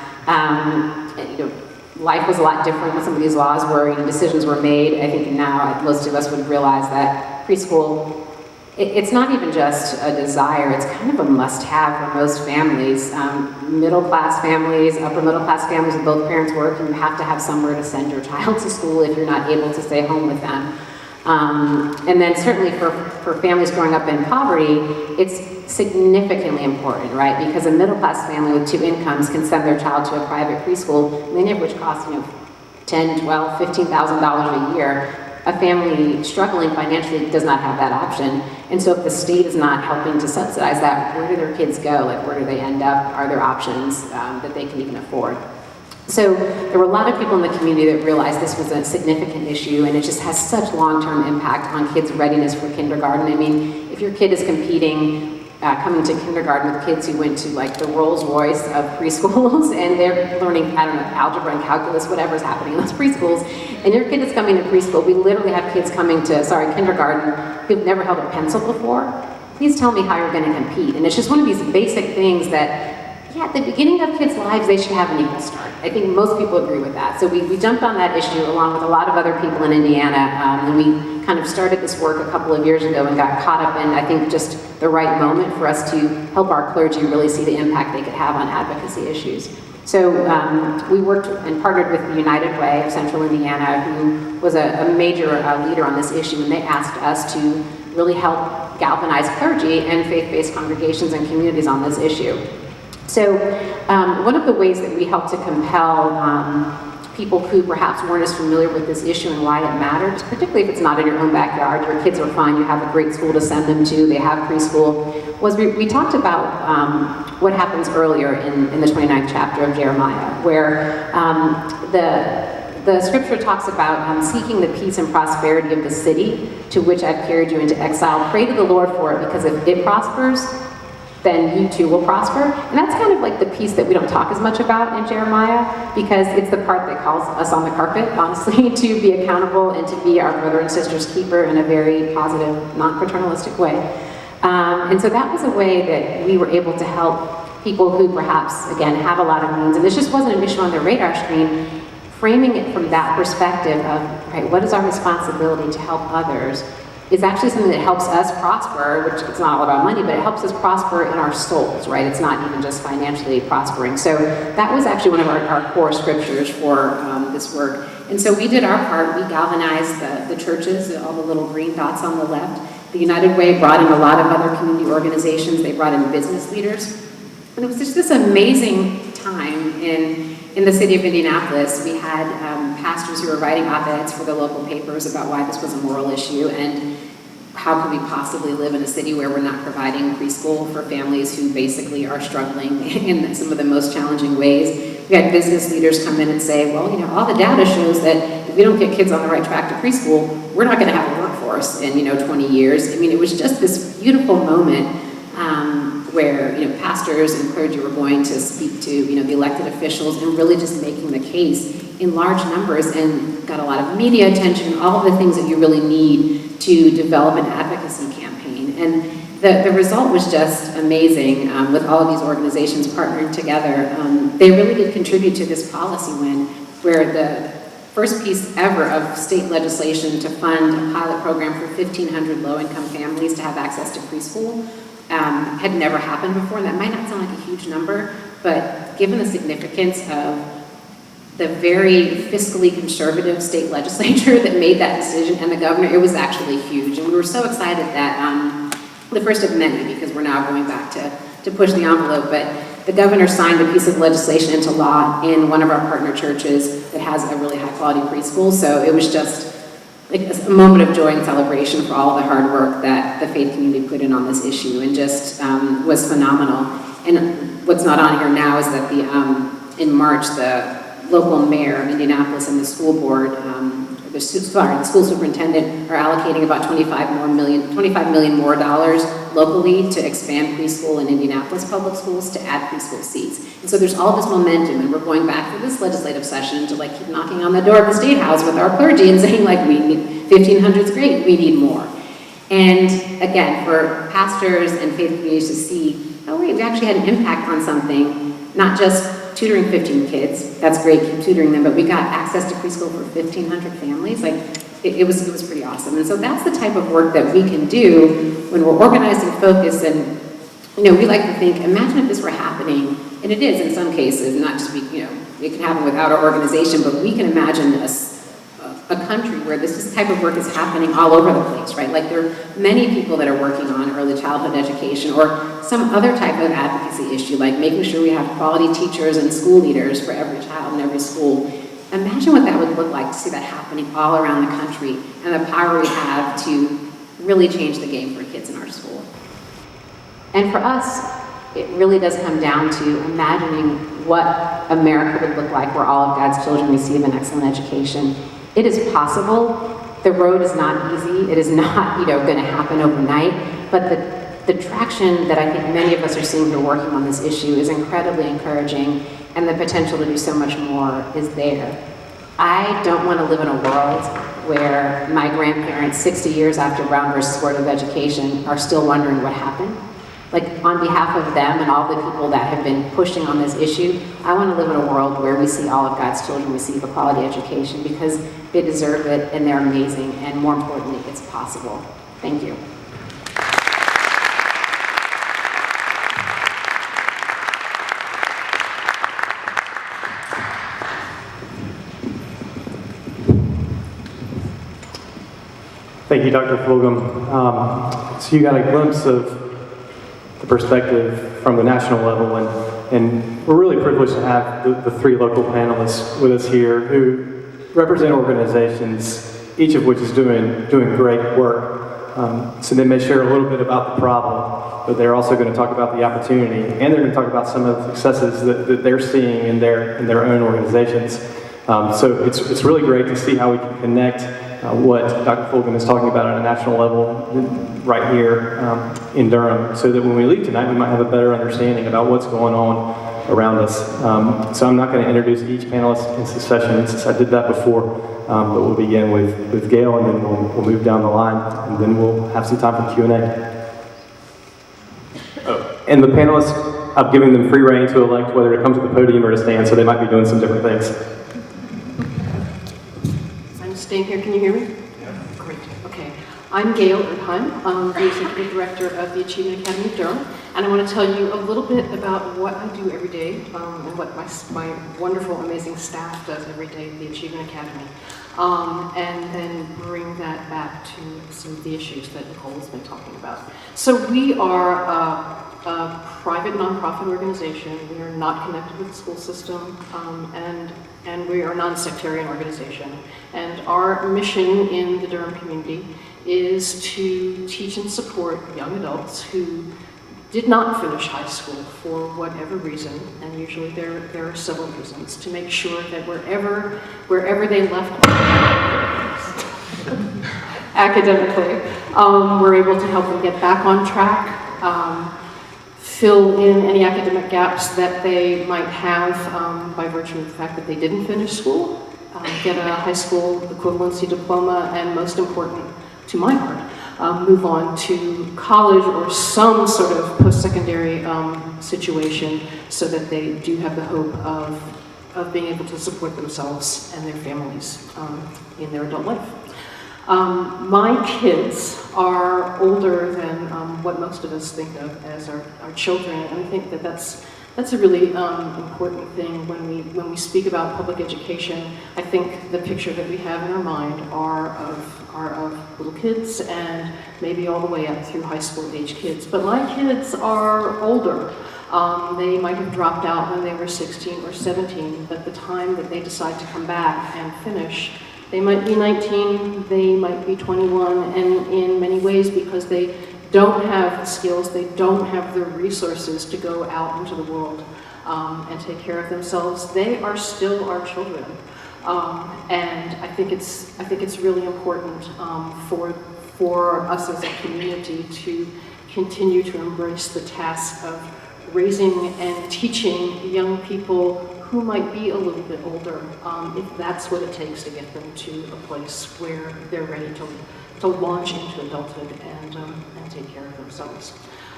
[SPEAKER 3] Life was a lot different when some of these laws were, decisions were made. I think now most of us would realize that preschool, it's not even just a desire, it's kind of a must-have for most families. Middle-class families, upper-middle-class families with both parents work, you have to have somewhere to send your child to school if you're not able to stay home with them. And then certainly for families growing up in poverty, it's significantly important, right? Because a middle-class family with 2 incomes can send their child to a private preschool, many of which cost, $10,000, $12,000, $15,000 a year. A family struggling financially does not have that option. And so if the state is not helping to subsidize that, where do their kids go? Where do they end up? Are there options that they can even afford? So there were a lot of people in the community that realized this was a significant issue, and it just has such long-term impact on kids' readiness for kindergarten. I mean, if your kid is competing, coming to kindergarten with kids who went to the Rolls Royce of preschools, and they're learning, algebra and calculus, whatever's happening in those preschools, and your kid is coming to preschool, we literally have kids coming to, kindergarten, who've never held a pencil before. Please tell me how you're going to compete. And it's just one of these basic things that, at the beginning of kids' lives, they should have an equal start. I think most people agree with that. So we jumped on that issue along with a lot of other people in Indiana, and we kind of started this work a couple of years ago and got caught up in, I think, just the right moment for us to help our clergy really see the impact they could have on advocacy issues. So we worked and partnered with the United Way of Central Indiana, who was a major leader on this issue, and they asked us to really help galvanize clergy and faith-based congregations and communities on this issue. So one of the ways that we help to compel people who perhaps weren't as familiar with this issue and why it mattered, particularly if it's not in your own backyard, your kids are fine, you have a great school to send them to, they have preschool, was we talked about what happens earlier in the 29th chapter of Jeremiah, where the scripture talks about seeking the peace and prosperity of the city to which I've carried you into exile. Pray to the Lord for it, because if it prospers, then you too will prosper. And that's kind of like the piece that we don't talk as much about in Jeremiah, because it's the part that calls us on the carpet, honestly, to be accountable and to be our brother and sister's keeper in a very positive, non-paternalistic way. And so that was a way that we were able to help people who perhaps, again, have a lot of means, and this just wasn't an issue on their radar screen, framing it from that perspective of, right, what is our responsibility to help others, is actually something that helps us prosper, which it's not all about money, but it helps us prosper in our souls, right? It's not even just financially prospering. So that was actually one of our core scriptures for this work. And so we did our part. We galvanized the churches, all the little green dots on the left. The United Way brought in a lot of other community organizations. They brought in business leaders. And it was just this amazing time in the city of Indianapolis. We had pastors who were writing op-eds for the local papers about why this was a moral issue and how could we possibly live in a city where we're not providing preschool for families who basically are struggling in some of the most challenging ways. We had business leaders come in and say, well, all the data shows that if we don't get kids on the right track to preschool, we're not going to have a workforce in 20 years. I mean, it was just this beautiful moment where pastors and clergy were going to speak to the elected officials and really just making the case in large numbers, and got a lot of media attention, all of the things that you really need to develop an advocacy campaign. And the result was just amazing with all of these organizations partnering together. They really did contribute to this policy win, where the first piece ever of state legislation to fund a pilot program for 1,500 low-income families to have access to preschool had never happened before. And that might not sound like a huge number, but given the significance of the very fiscally conservative state legislature that made that decision and the governor, it was actually huge. And we were so excited that, the first of many, because we're now going back to push the envelope, but the governor signed a piece of legislation into law in one of our partner churches that has a really high quality preschool. So it was just like a moment of joy and celebration for all the hard work that the faith community put in on this issue, and just was phenomenal. And what's not on here now is that in March, the local mayor of Indianapolis and the school board, the school superintendent are allocating about $25 million more dollars locally to expand preschool in Indianapolis public schools to add preschool seats. And so there's all this momentum, and we're going back for this legislative session to keep knocking on the door of the State House with our clergy and saying we need 1,500 is great, we need more. And again, for pastors and faith communities to see, oh wait, we actually had an impact on something, not just tutoring 15 kids, that's great, keep tutoring them, but we got access to preschool for 1,500 families. It was pretty awesome. And so that's the type of work that we can do when we're organized and focused. And we like to think, imagine if this were happening, and it is in some cases, not just it can happen without our organization, but we can imagine a country where this type of work is happening all over the place, right? There are many people that are working on early childhood education or some other type of advocacy issue, like making sure we have quality teachers and school leaders for every child in every school. Imagine what that would look like to see that happening all around the country, and the power we have to really change the game for kids in our school. And for us, it really does come down to imagining what America would look like where all of God's children receive an excellent education. It is possible. The road is not easy. It is not, going to happen overnight. But the traction that I think many of us are seeing who are working on this issue is incredibly encouraging, and the potential to do so much more is there. I don't want to live in a world where my grandparents, 60 years after Brown versus Board of Education, are still wondering what happened. On behalf of them and all the people that have been pushing on this issue, I want to live in a world where we see all of God's children receive a quality education, because they deserve it and they're amazing, and more importantly, it's possible. Thank you.
[SPEAKER 2] Thank you, Dr. Fulgham. So you got a glimpse of the perspective from the national level, and And we're really privileged to have the three local panelists with us here who represent organizations, each of which is doing great work. So they may share a little bit about the problem, but they're also going to talk about the opportunity, and they're going to talk about some of the successes that they're seeing in their own organizations. So it's really great to see how we can connect what Dr. Fulgham is talking about at a national level right here in Durham, so that when we leave tonight, we might have a better understanding about what's going on around us. So I'm not going to introduce each panelist in succession, since I did that before, but we'll begin with Gayle, and then we'll move down the line, and then we'll have some time for Q&A. Oh, and the panelists, I've given them free rein to elect whether to come to the podium or to stand, so they might be doing some different things.
[SPEAKER 4] I'm staying here. Can you hear me? Yeah. Great. Okay. I'm Gayle Erdheim. I'm the Executive Director of the Achievement Academy of Durham, and I want to tell you a little bit about what I do every day and what my wonderful, amazing staff does every day at the Achievement Academy, and then bring that back to some of the issues that Nicole has been talking about. So we are a private nonprofit organization. We are not connected with the school system, and we are a non-sectarian organization. And our mission in the Durham community is to teach and support young adults who did not finish high school for whatever reason, and usually there are several reasons, to make sure that wherever they left academically, we're able to help them get back on track, fill in any academic gaps that they might have by virtue of the fact that they didn't finish school, get a high school equivalency diploma, and most important to my heart, move on to college or some sort of post-secondary situation, so that they do have the hope of being able to support themselves and their families in their adult life. My kids are older than what most of us think of as our children, and I think that that's a really important thing when we speak about public education. I think the picture that we have in our mind are of little kids, and maybe all the way up through high school age kids. But my kids are older. They might have dropped out when they were 16 or 17, but the time that they decide to come back and finish, they might be 19, they might be 21, and in many ways, because they don't have the skills, they don't have the resources to go out into the world and take care of themselves, they are still our children. And I think it's really important for us as a community to continue to embrace the task of raising and teaching young people who might be a little bit older, if that's what it takes to get them to a place where they're ready to launch into adulthood and take care of themselves.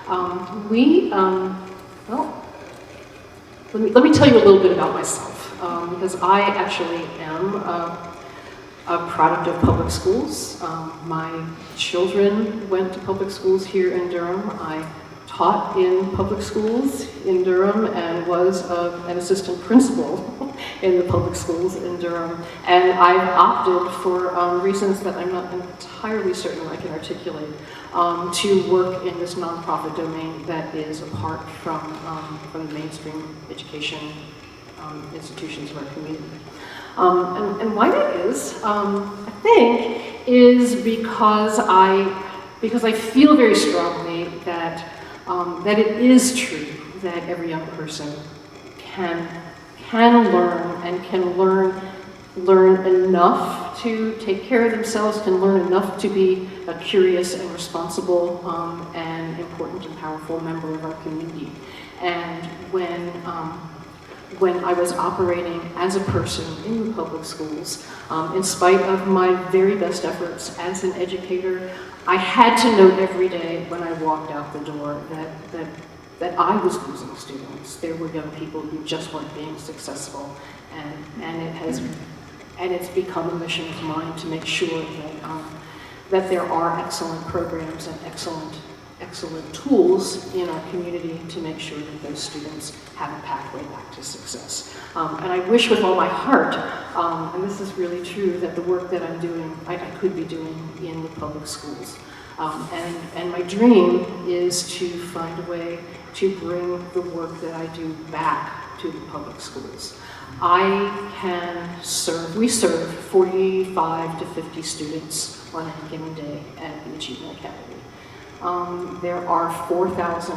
[SPEAKER 4] Let me tell you a little bit about myself, because I actually am a product of public schools. My children went to public schools here in Durham. I taught in public schools in Durham and was an assistant principal in the public schools in Durham. And I've opted, for reasons that I'm not entirely certain I can articulate, to work in this nonprofit domain that is apart from the mainstream education institutions of our community. And why that is, I think, is because I feel very strongly that it is true that every young person can learn, and can learn enough to take care of themselves, can learn enough to be a curious and responsible and important and powerful member of our community. And when I was operating as a person in the public schools, in spite of my very best efforts as an educator, I had to note every day when I walked out the door that I was losing students. There were young people who just weren't being successful, and it's become a mission of mine to make sure that there are excellent programs and excellent tools in our community to make sure that those students have a pathway back to success. And I wish with all my heart, and this is really true, that the work that I'm doing, I could be doing in the public schools. And my dream is to find a way to bring the work that I do back to the public schools. We serve 45 to 50 students on any given day at the Achievement Academy. There are 4,000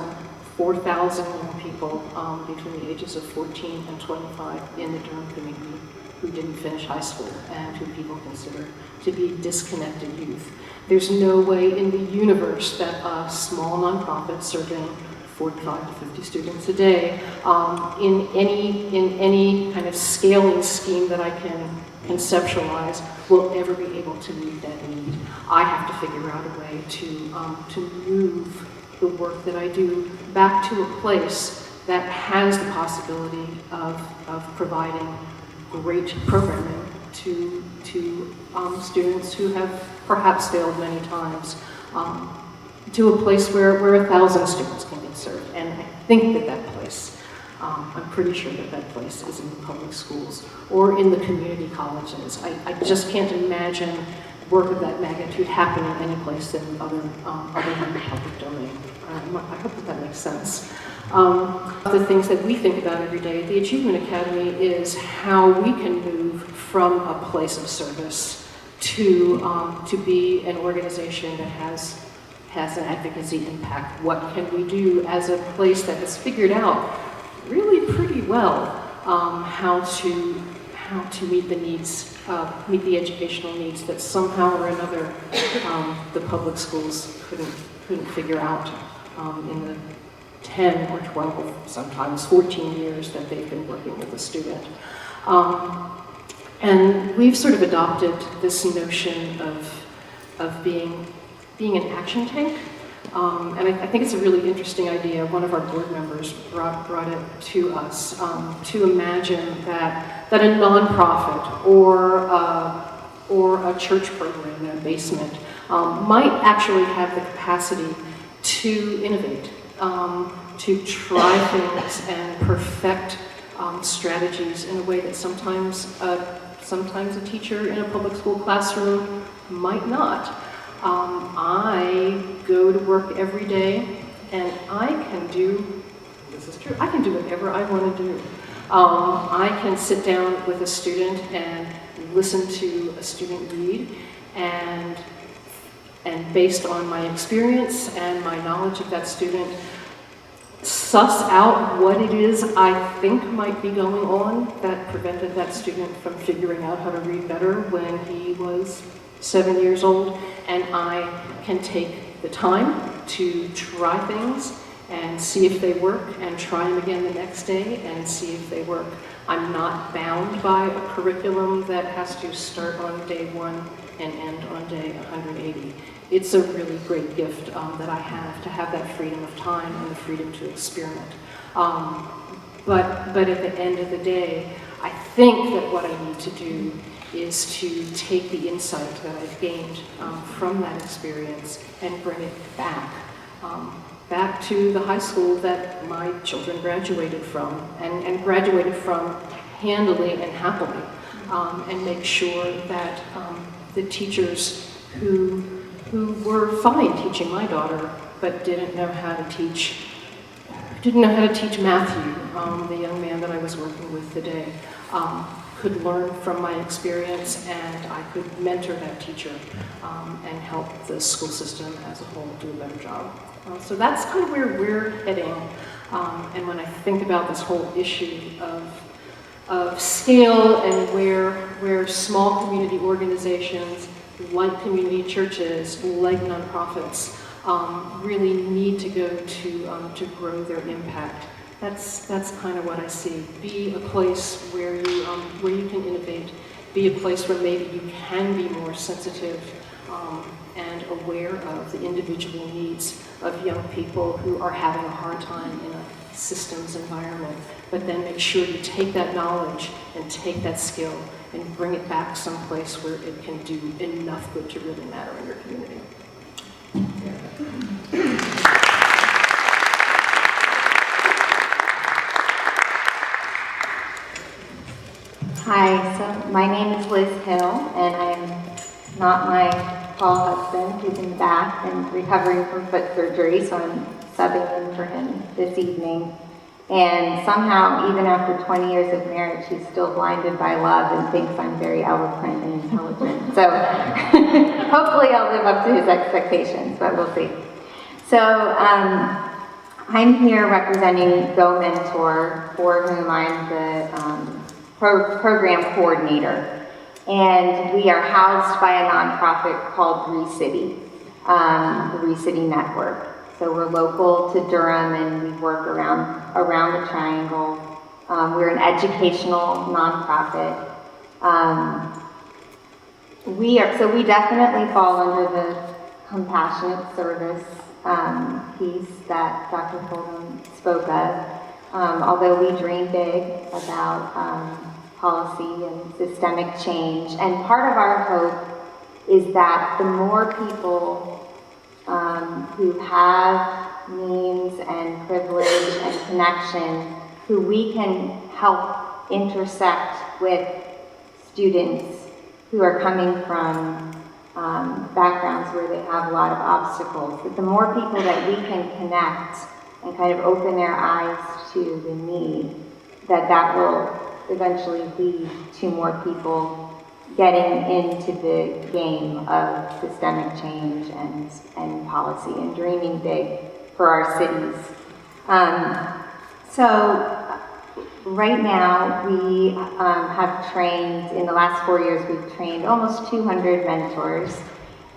[SPEAKER 4] young people between the ages of 14 and 25 in the Durham community who didn't finish high school and who people consider to be disconnected youth. There's no way in the universe that a small nonprofit serving 45 to 50 students a day in any kind of scaling scheme that I can conceptualize will ever be able to meet that need. I have to figure out a way to move the work that I do back to a place that has the possibility of providing great programming to students who have perhaps failed many times, to a place where 1,000 students can get served. And I think that place, I'm pretty sure that place is in the public schools or in the community colleges. I just can't imagine work of that magnitude happening any place in other than the public domain. I hope that makes sense. The things that we think about every day at the Achievement Academy is how we can move from a place of service to be an organization that has an advocacy impact. What can we do as a place that has figured out really pretty well how to meet the needs, meet the educational needs that somehow or another the public schools couldn't figure out in the 10 or 12, sometimes 14 years that they've been working with a student. And we've sort of adopted this notion of being an action tank. And I think it's a really interesting idea. One of our board members brought it to us to imagine that a nonprofit or a church program in a basement might actually have the capacity to innovate, to try things and perfect strategies in a way that sometimes a teacher in a public school classroom might not. I go to work every day and I can do, this is true, I can do whatever I want to do. I can sit down with a student and listen to a student read and based on my experience and my knowledge of that student, suss out what it is I think might be going on that prevented that student from figuring out how to read better when he was 7 years old, and I can take the time to try things and see if they work and try them again the next day and see if they work. I'm not bound by a curriculum that has to start on day 1 and end on day 180. It's a really great gift that I have to have that freedom of time and the freedom to experiment. But at the end of the day, I think that what I need to do is to take the insight that I've gained from that experience and bring it back to the high school that my children graduated from, and graduated from handily and happily, and make sure that the teachers who were fine teaching my daughter, but didn't know how to teach Matthew, the young man that I was working with today, could learn from my experience, and I could mentor that teacher and help the school system as a whole do a better job. So that's kind of where we're heading. And when I think about this whole issue of scale and where small community organizations like community churches, like nonprofits, really need to go to grow their impact. That's kind of what I see. Be a place where you can innovate. Be a place where maybe you can be more sensitive and aware of the individual needs of young people who are having a hard time in a systems environment. But then make sure you take that knowledge and take that skill and bring it back someplace where it can do enough good to really matter in your community.
[SPEAKER 5] Hi, so my name is Liz Hill, and I'm not my Paul Hudson, who's in the back and recovering from foot surgery, so I'm subbing in for him this evening. And somehow, even after 20 years of marriage, he's still blinded by love and thinks I'm very eloquent and intelligent. So hopefully I'll live up to his expectations, but we'll see. So I'm here representing Go Mentor, for whom I'm the program coordinator. And we are housed by a nonprofit called ReCity, the ReCity Network. So we're local to Durham and we work around the triangle. We're an educational nonprofit. So we definitely fall under the compassionate service piece that Dr. Fulgham spoke of. Although we dream big about policy and systemic change. And part of our hope is that the more people who have means and privilege and connection, who we can help intersect with students who are coming from backgrounds where they have a lot of obstacles, that the more people that we can connect and kind of open their eyes to the need, that will eventually lead to more people getting into the game of systemic change and policy and dreaming big for our cities. So right now we have trained, in the last 4 years, we've trained almost 200 mentors,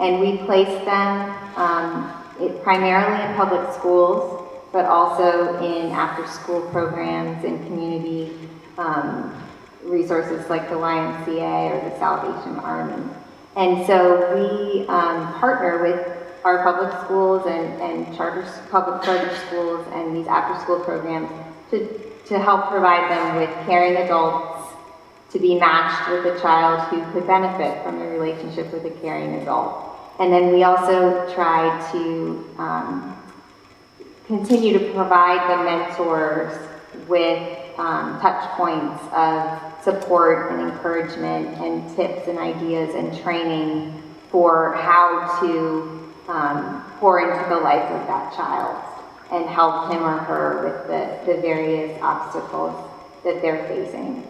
[SPEAKER 5] and we place them primarily in public schools, but also in after-school programs and community resources like the YMCA or the Salvation Army. And so we partner with our public schools and public charter schools and these after-school programs to help provide them with caring adults to be matched with a child who could benefit from a relationship with a caring adult. And then we also try to continue to provide the mentors with touch points of support and encouragement and tips and ideas and training for how to pour into the life of that child and help him or her with the various obstacles that they're facing.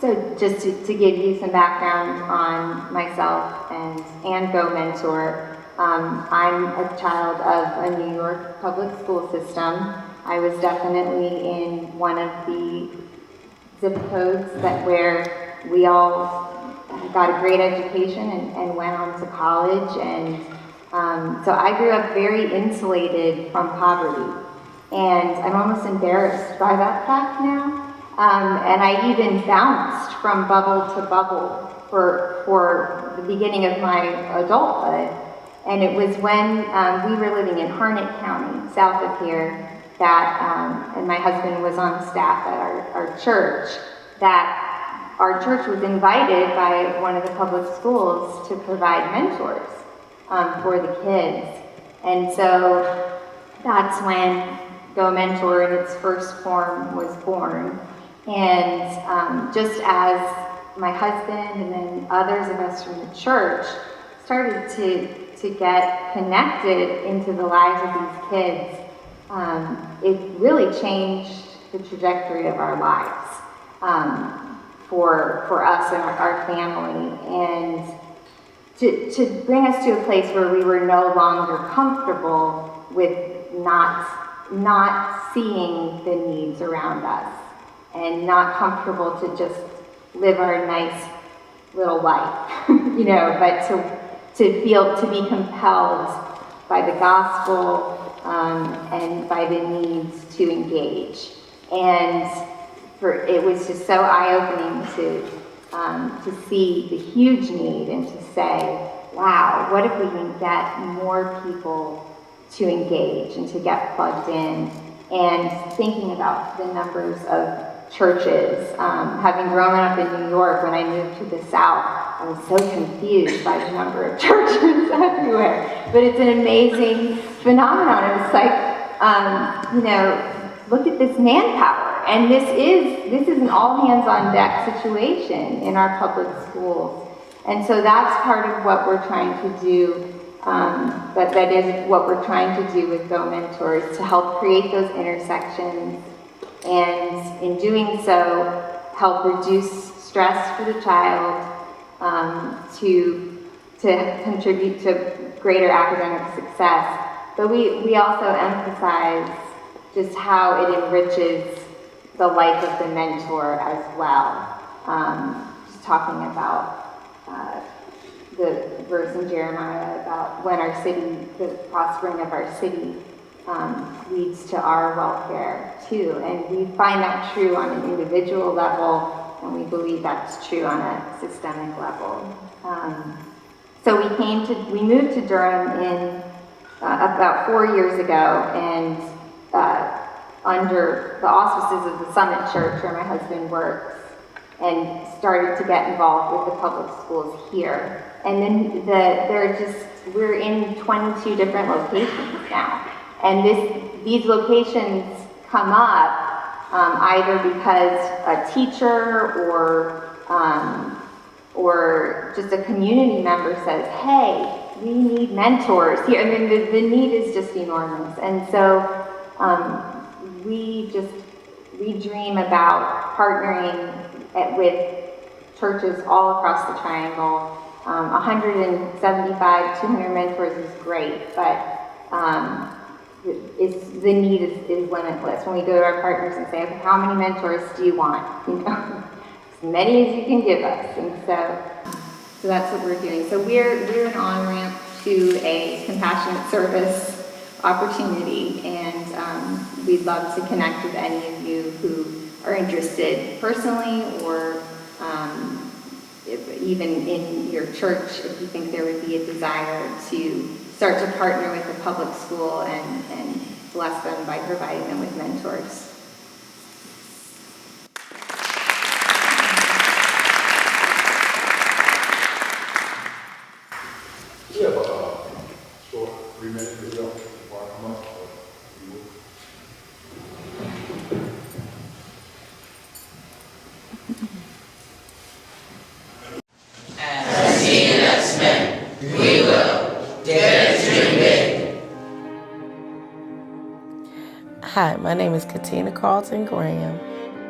[SPEAKER 5] So just to give you some background on myself and Go Mentor, I'm a child of a New York public school system. I was definitely in one of the zip codes where we all got a great education and went on to college. And so I grew up very insulated from poverty. And I'm almost embarrassed by that fact now. And I even bounced from bubble to bubble for the beginning of my adulthood. And it was when we were living in Harnett County, south of here, that, and my husband was on staff at our church, that our church was invited by one of the public schools to provide mentors for the kids. And so that's when Go Mentor in its first form was born. And just as my husband and then others of us from the church started to get connected into the lives of these kids, it really changed the trajectory of our lives for us and our family, and to bring us to a place where we were no longer comfortable with not seeing the needs around us and not comfortable to just live our nice little life, but to be compelled by the gospel and by the needs to engage. And it was just so eye-opening to see the huge need and to say, wow, what if we can get more people to engage and to get plugged in? And thinking about the numbers of churches, having grown up in New York, when I moved to the South, I was so confused by the number of churches everywhere. But it's an amazing phenomenon. It's like, look at this manpower. And this is an all hands on deck situation in our public schools. And so that's part of what we're trying to do. That is what we're trying to do with Go Mentors, to help create those intersections, and in doing so, help reduce stress for the child, to contribute to greater academic success. But we also emphasize just how it enriches the life of the mentor as well. Just talking about the verse in Jeremiah about when our city, the prospering of our city, leads to our welfare too. And we find that true on an individual level, and we believe that's true on a systemic level. So we moved to Durham in about 4 years ago, and under the auspices of the Summit Church, where my husband works, and started to get involved with the public schools here. And then we're in 22 different locations now. And these locations come up either because a teacher or just a community member says, hey, we need mentors here. I mean, the need is just enormous. And so we dream about partnering with churches all across the triangle. 175, 200 mentors is great, but the need is limitless. When we go to our partners and say, okay, how many mentors do you want? As many as you can give us. And so that's what we're doing. So we're an on-ramp to a compassionate service opportunity, and we'd love to connect with any of you who are interested personally, or even in your church, if you think there would be a desire to start to partner with the public school and bless them by providing them with mentors.
[SPEAKER 6] We have a short 3-minute video before I come up.
[SPEAKER 7] As CNS men, we will dare to dream big.
[SPEAKER 8] Hi, my name is Katina Carlton Graham.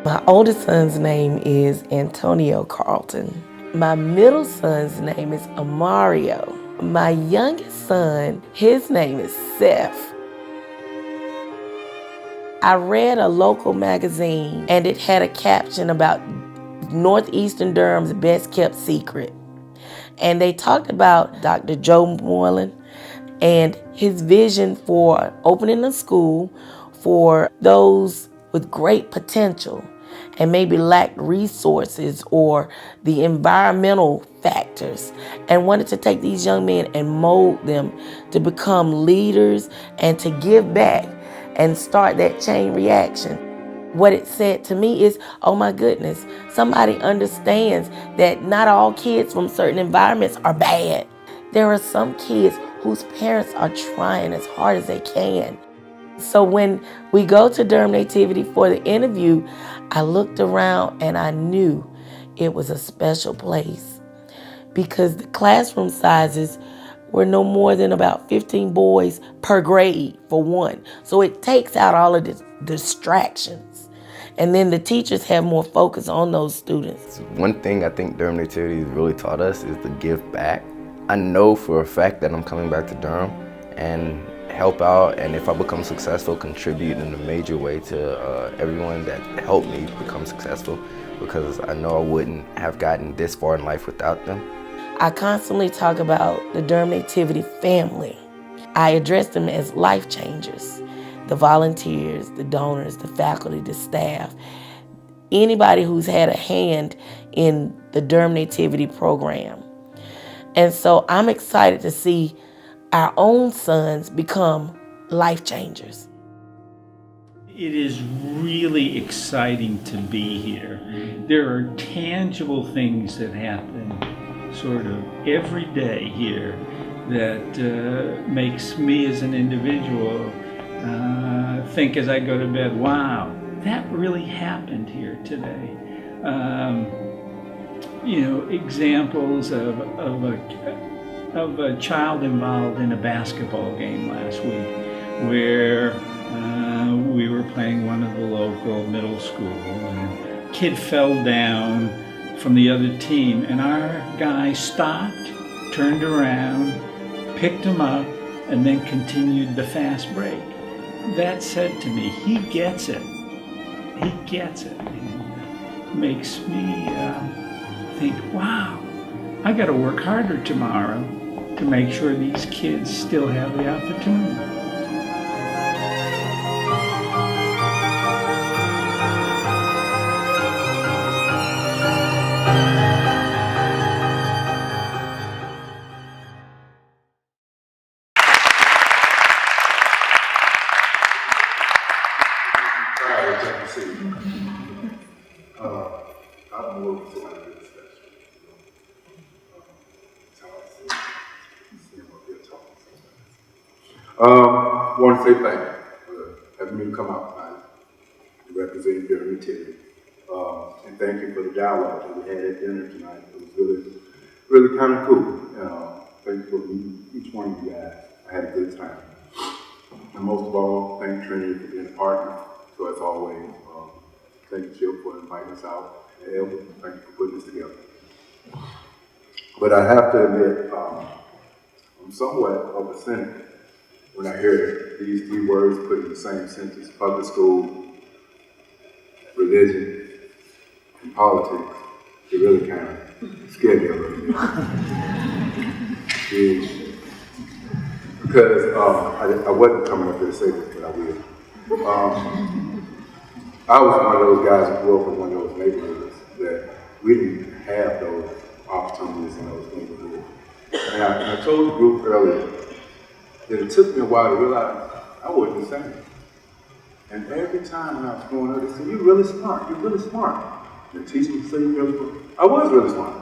[SPEAKER 8] My oldest son's name is Antonio Carlton. My middle son's name is Amario. My youngest son, his name is Seth. I read a local magazine, and it had a caption about Northeastern Durham's best kept secret. And they talked about Dr. Joe Moreland and his vision for opening a school for those with great potential and maybe lacked resources or the environmental factors, and wanted to take these young men and mold them to become leaders and to give back and start that chain reaction. What it said to me is, oh my goodness, somebody understands that not all kids from certain environments are bad. There are some kids whose parents are trying as hard as they can. So when we go to Durham Nativity for the interview, I looked around and I knew it was a special place because the classroom sizes were no more than about 15 boys per grade for one. So it takes out all of the distractions. And then the teachers have more focus on those students.
[SPEAKER 9] One thing I think Durham Nativity has really taught us is to give back. I know for a fact that I'm coming back to Durham and help out, and if I become successful, contribute in a major way to everyone that helped me become successful, because I know I wouldn't have gotten this far in life without them.
[SPEAKER 8] I constantly talk about the Durham Nativity family. I address them as life changers. The volunteers, the donors, the faculty, the staff, anybody who's had a hand in the Durham Nativity program. And so I'm excited to see our own sons become life changers.
[SPEAKER 10] It is really exciting to be here. There are tangible things that happen sort of every day here that makes me as an individual think as I go to bed, wow, that really happened here today. examples of a child involved in a basketball game last week where we were playing one of the local middle schools and a kid fell down from the other team and our guy stopped, turned around, picked him up, and then continued the fast break. That said to me, he gets it. He gets it. And makes me think, wow, I got to work harder tomorrow to make sure these kids still have the opportunity.
[SPEAKER 6] I'm a little bit like this, want to say thank you for having me come out tonight and represent Trinity. And thank you for the dialogue that we had at dinner tonight. It was really kind of cool. Thank you for meeting each one of you guys. I had a good time. And most of all, thank Trinity for being a partner. So as always, thank you, Chip, for inviting us out. And Elvis, thank you for putting this together. But I have to admit, I'm somewhat of a cynic when I hear these three words put in the same sentence: public school, religion, and politics. It really kind of scared me a little bit. Because I wasn't coming up here to say this, but I will. I was one of those guys who grew up in one of those neighborhoods that we didn't have those opportunities in those neighborhoods. And I told the group earlier that it took me a while to realize I wasn't the same. And every time when I was growing up, they said, "You're really smart, you're really smart." The teacher would say, "You're really smart." I was really smart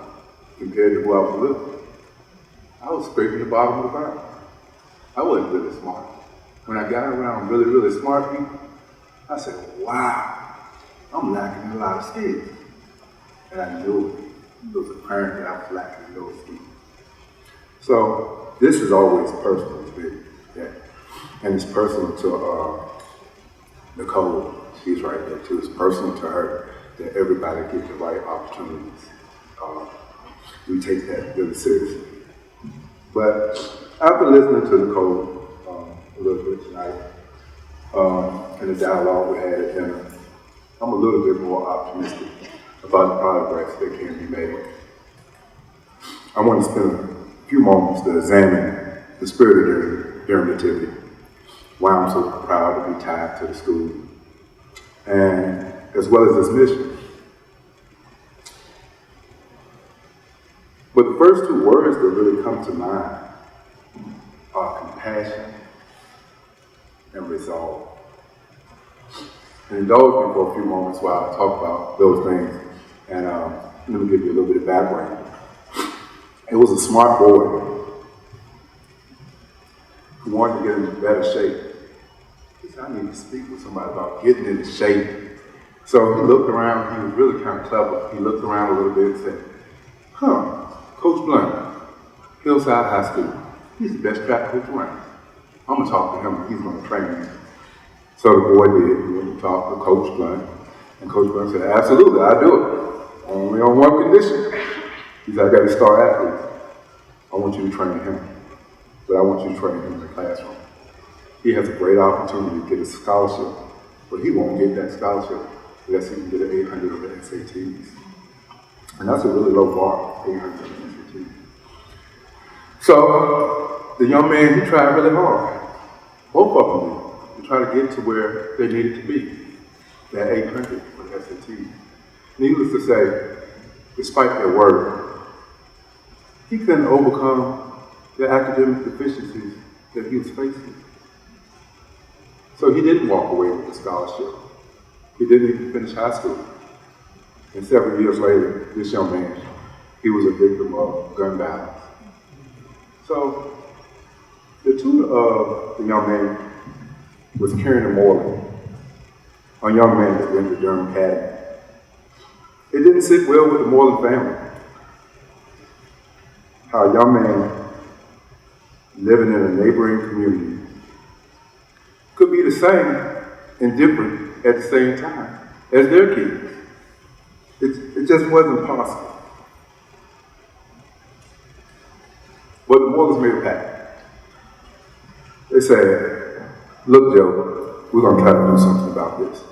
[SPEAKER 6] compared to who I was with. I was scraping the bottom of the barrel. I wasn't really smart. When I got around really, really smart people, I said, wow, I'm lacking in a lot of skills. And I knew it. It was apparent that I was lacking in those skills. So this is always personal to me. Yeah. And it's personal to Nicole. She's right there too. It's personal to her that everybody gets the right opportunities. We take that really seriously. But after listening to Nicole a little bit tonight, and the dialogue we had at dinner, I'm a little bit more optimistic about the progress that can be made. I want to spend a few moments to examine the spirit of Durham activity, why I'm so proud to be tied to the school, and as well as its mission. But the first two words that really come to mind are compassion and resolve. And indulge me for a few moments while I talk about those things. And let me give you a little bit of background. It was a smart boy who wanted to get into better shape. He said, I need to speak with somebody about getting into shape. So he looked around. He was really kind of clever. He looked around a little bit and said, Coach Blunt, Hillside High School. He's the best track coach around. I'm going to talk to him and he's going to train me. So the boy did. He went to talk to Coach Blunt. And Coach Blunt said, absolutely, I'll do it. Only on one condition. He said, I got to start athletes. I want you to train him. But I want you to train him in the classroom. He has a great opportunity to get a scholarship, but he won't get that scholarship unless he can get an 800 on the SATs. And that's a really low bar, 800 on the SATs. So the young man, he tried really hard. Both of them did, to try to get to where they needed to be, that 800 for the SATs. Needless to say, despite their work, he couldn't overcome the academic deficiencies that he was facing. So he didn't walk away with the scholarship. He didn't even finish high school. And several years later, this young man, he was a victim of gun violence. So the tutor of the young man was Karen Morley, a young man that went to DurhamCares. It didn't sit well with the Morley family. how a young man living in a neighboring community could be the same and different at the same time as their kids. It just wasn't possible. But the Morgans made a pact. They said, look, Joe, we're going to try to do something about this.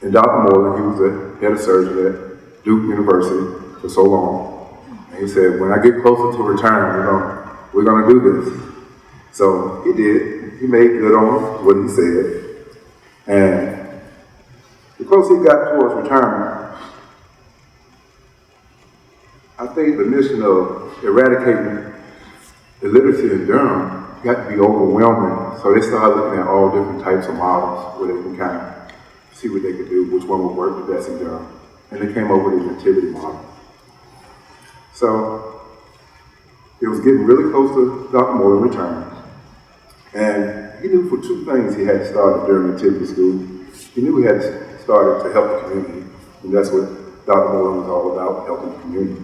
[SPEAKER 6] And Dr. Morgan, he was the head of surgery at Duke University for so long. And he said, when I get closer to retirement, we're going to do this. So he did. He made good on what he said. And the closer he got towards retirement, I think the mission of eradicating illiteracy in Durham got to be overwhelming. So they started looking at all different types of models where they can kind of see what they could do, which one would work the best in Durham. And they came up with a nativity model. So it was getting really close to Dr. Morgan retirement. And he knew for two things he had to start at Durham Nativity School. He knew he had to start it to help the community. And that's what Dr. Morgan was all about, helping the community.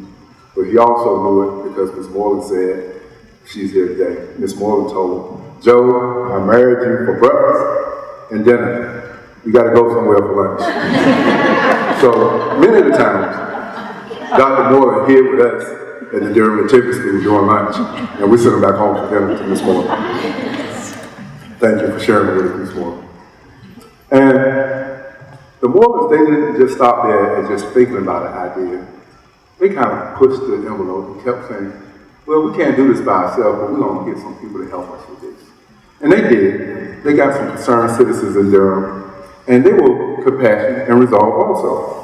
[SPEAKER 6] But he also knew it because Ms. Morgan said, she's here today. Ms. Morgan told him, Joe, I married you for breakfast and dinner. You got to go somewhere for lunch. So many of the times, Dr. Morgan here with us at the Durham Nativity School doing lunch, and we're sitting back home for dinner to Ms. Morgan. Thank you for sharing with us, Ms. Morgan. And the Morgans, they didn't just stop there and just thinking about an idea. They kind of pushed the envelope and kept saying, well, we can't do this by ourselves, but we're going to get some people to help us with this. And they did. They got some concerned citizens in Durham, and they were compassionate and resolved also.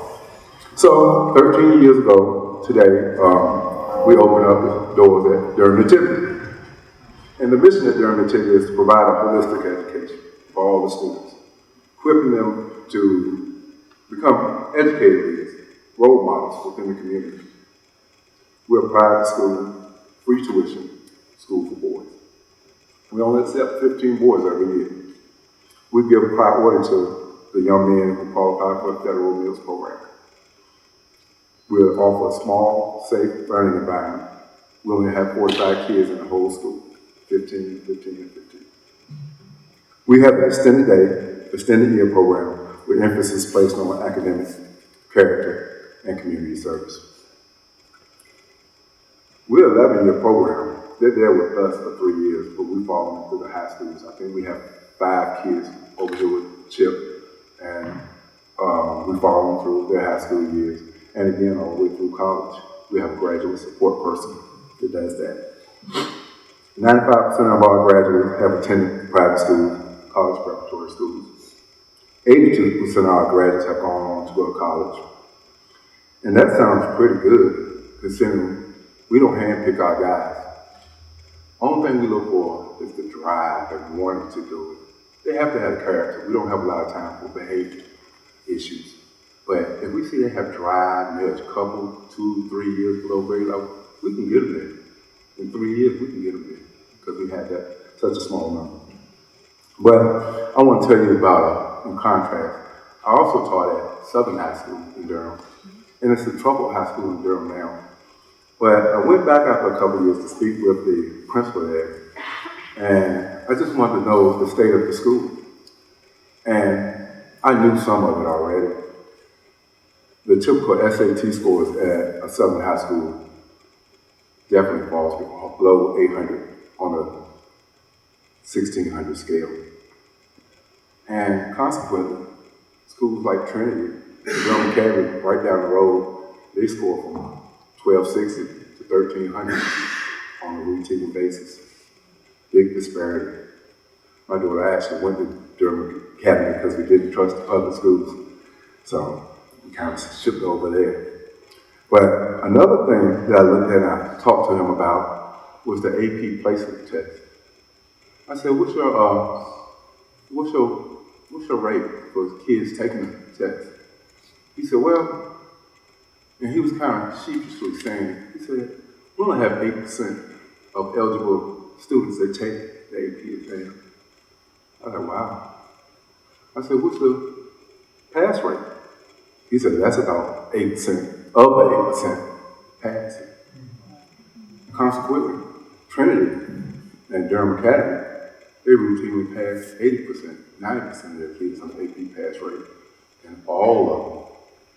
[SPEAKER 6] So 13 years ago today, we opened up the doors at Durham Nativity. And the mission at Durham Nativity is to provide a holistic education for all the students, equipping them to become educated leaders, role models within the community. We're a private school, free tuition, school for boys. We only accept 15 boys every year. We give priority to the young men who qualify for the federal meals program. We'll offer a small, safe learning environment. We only have 45 kids in the whole school, 15, 15, and 15. We have an extended day, extended year program with emphasis placed on academic character and community service. We're an 11-year program. They're there with us for 3 years, but we follow them through the high schools. I think we have 5 kids over here with Chip, and we follow them through their high school years. And again, all the way through college, we have a graduate support person that does that. 95% of our graduates have attended private schools, college preparatory schools. 82% of our graduates have gone on to go to college. And that sounds pretty good, considering we don't handpick our guys. Only thing we look for is the drive and wanting to do it. They have to have character. We don't have a lot of time for behavior issues. But if we see they have drive and they're a couple, 2, 3 years below grade level, we can get them there. In 3 years, we can get them there because we had that such a small number. But I want to tell you about, in contrast, I also taught at Southern High School in Durham. And it's a troubled high school in Durham now. But I went back after a couple of years to speak with the principal there. And I just wanted to know the state of the school. And I knew some of it already. The typical SAT scores at a Southern High School definitely falls below 800 on a 1600 scale. And consequently, schools like Trinity, DurhamCares, right down the road, they score from 1260 to 1300 on a routine basis. Big disparity. My daughter actually went to Durham Academy because we didn't trust the public schools. So we kind of shipped over there. But another thing that I looked at and I talked to him about was the AP placement test. I said, what's your rate for kids taking the test? He said, well, and he was kind of sheepishly saying, he said, we only have 8% of eligible students that take the AP exam. I was like, wow. I said, what's the pass rate? He said, that's about 8% of the 8% passing. Consequently, Trinity and Durham Academy, they routinely pass 80%, 90% of their kids on the AP pass rate. And all of them,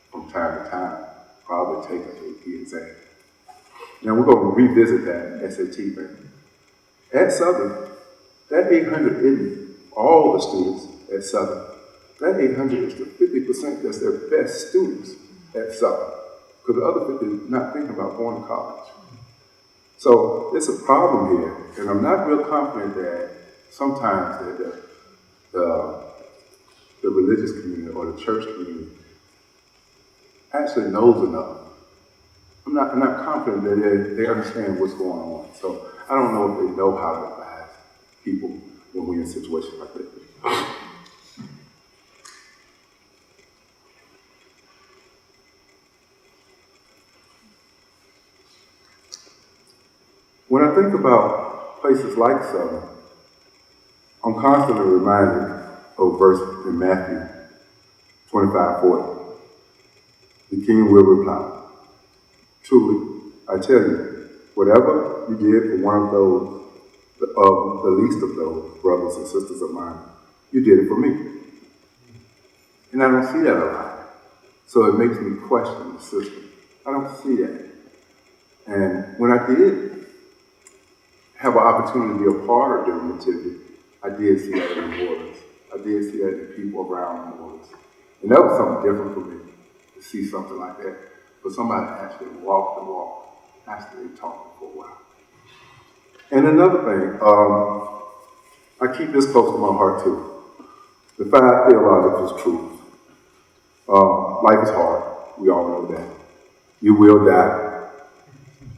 [SPEAKER 6] from time to time, probably take an AP exam. Now we're going to revisit that SAT thing. At Southern, that 800 isn't all the students at Southern. That 800 is the 50% that's their best students at Southern. Because the other 50 is not thinking about going to college. So it's a problem here, and I'm not real confident that sometimes that the religious community or the church community actually knows enough. I'm not confident that they understand what's going on. So I don't know if they know how to advise people when we're in situations like this. When I think about places like Southern, I'm constantly reminded of a verse in Matthew 25:40. The king will reply, truly, I tell you, whatever you did for one of those, of the least of those brothers and sisters of mine, you did it for me. And I don't see that a lot. So it makes me question the system. I don't see that. And when I did have an opportunity to be a part of their nativity, I did see that in New Orleans. I did see that in the people around New Orleans. And that was something different for me, to see something like that. But somebody actually walked the walk, actually talked for a while. And another thing, I keep this close to my heart too. The 5 theological truths. Life is hard, we all know that. You will die.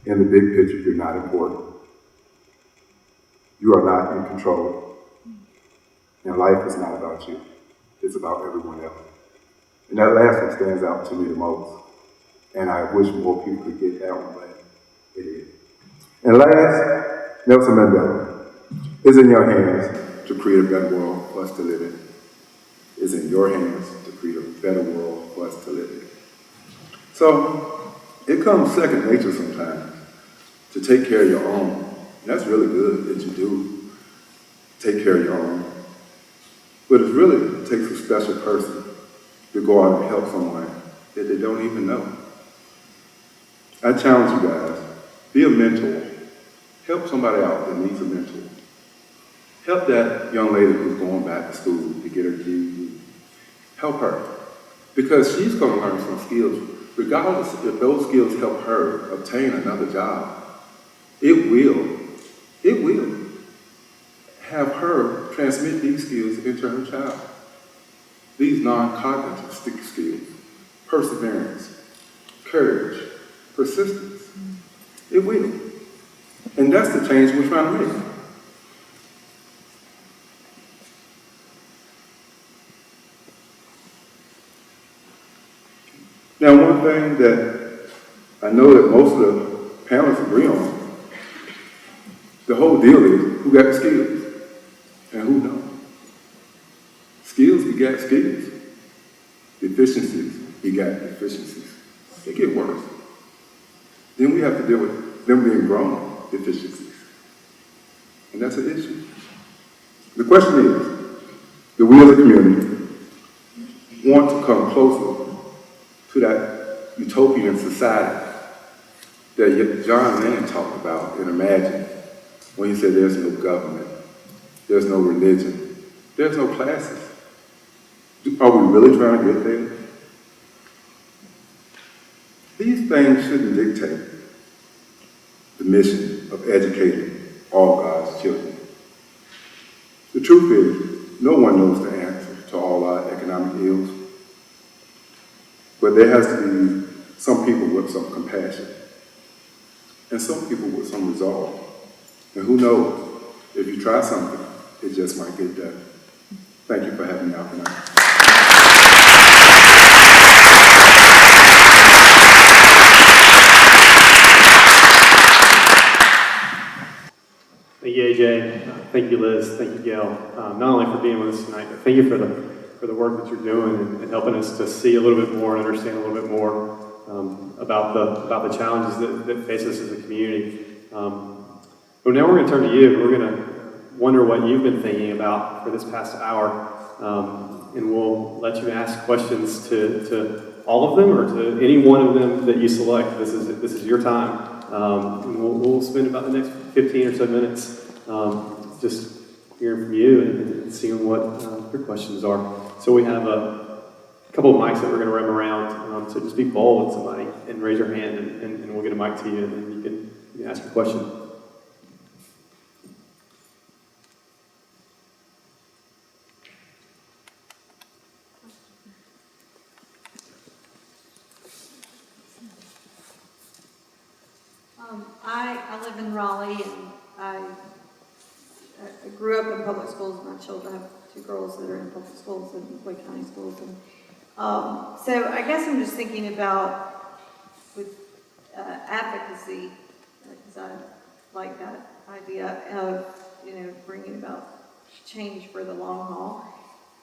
[SPEAKER 6] In the big picture, you're not important. You are not in control. And life is not about you. It's about everyone else. And that last one stands out to me the most. And I wish more people could get that one, but it is. And last, Nelson Mandela. It's in your hands to create a better world for us to live in. It's in your hands to create a better world for us to live in. So, it comes second nature sometimes to take care of your own. That's really good that you do take care of your own. But it really takes a special person to go out and help someone that they don't even know. I challenge you guys, be a mentor. Help somebody out that needs a mentor. Help that young lady who's going back to school to get her GED. Help her. Because she's going to learn some skills. Regardless if those skills help her obtain another job, it will have her transmit these skills into her child. These non-cognitive skills, perseverance, courage, persistence. It will. And that's the change we're trying to make. Now, one thing that I know that most of the parents agree on, the whole deal is who got the skills and who don't. Skills begat skills. Deficiencies begat deficiencies. They get worse. Then we have to deal with them being grown deficiencies. And that's an issue. The question is, do we as a community want to come closer to that utopian society that John Lennon talked about and imagined when he said there's no government, there's no religion, there's no classes? Are we really trying to get there? These things shouldn't dictate the mission of educating all God's children. The truth is, no one knows the answer to all our economic ills. But there has to be some people with some compassion and some people with some resolve. And who knows, if you try something, it just might get done. Thank you for having me out tonight.
[SPEAKER 2] Thank you, AJ. Thank you, Liz. Thank you, Gayle. Not only for being with us tonight, but thank you for the work that you're doing and helping us to see a little bit more and understand a little bit more about the challenges that face us as a community. But now we're going to turn to you. We're going to wonder what you've been thinking about for this past hour, and we'll let you ask questions to all of them or to any one of them that you select. This is your time. And we'll spend about the next 15 or so minutes just hearing from you and seeing what your questions are. So we have a couple of mics that we're going to run around. So just be bold with somebody and raise your hand, and we'll get a mic to you, and then you can ask your question.
[SPEAKER 11] I live in Raleigh, and I grew up in public schools. My children, I have two girls that are in public schools and Wake County schools. And so I guess I'm just thinking about with advocacy, because I like that idea of, bringing about change for the long haul.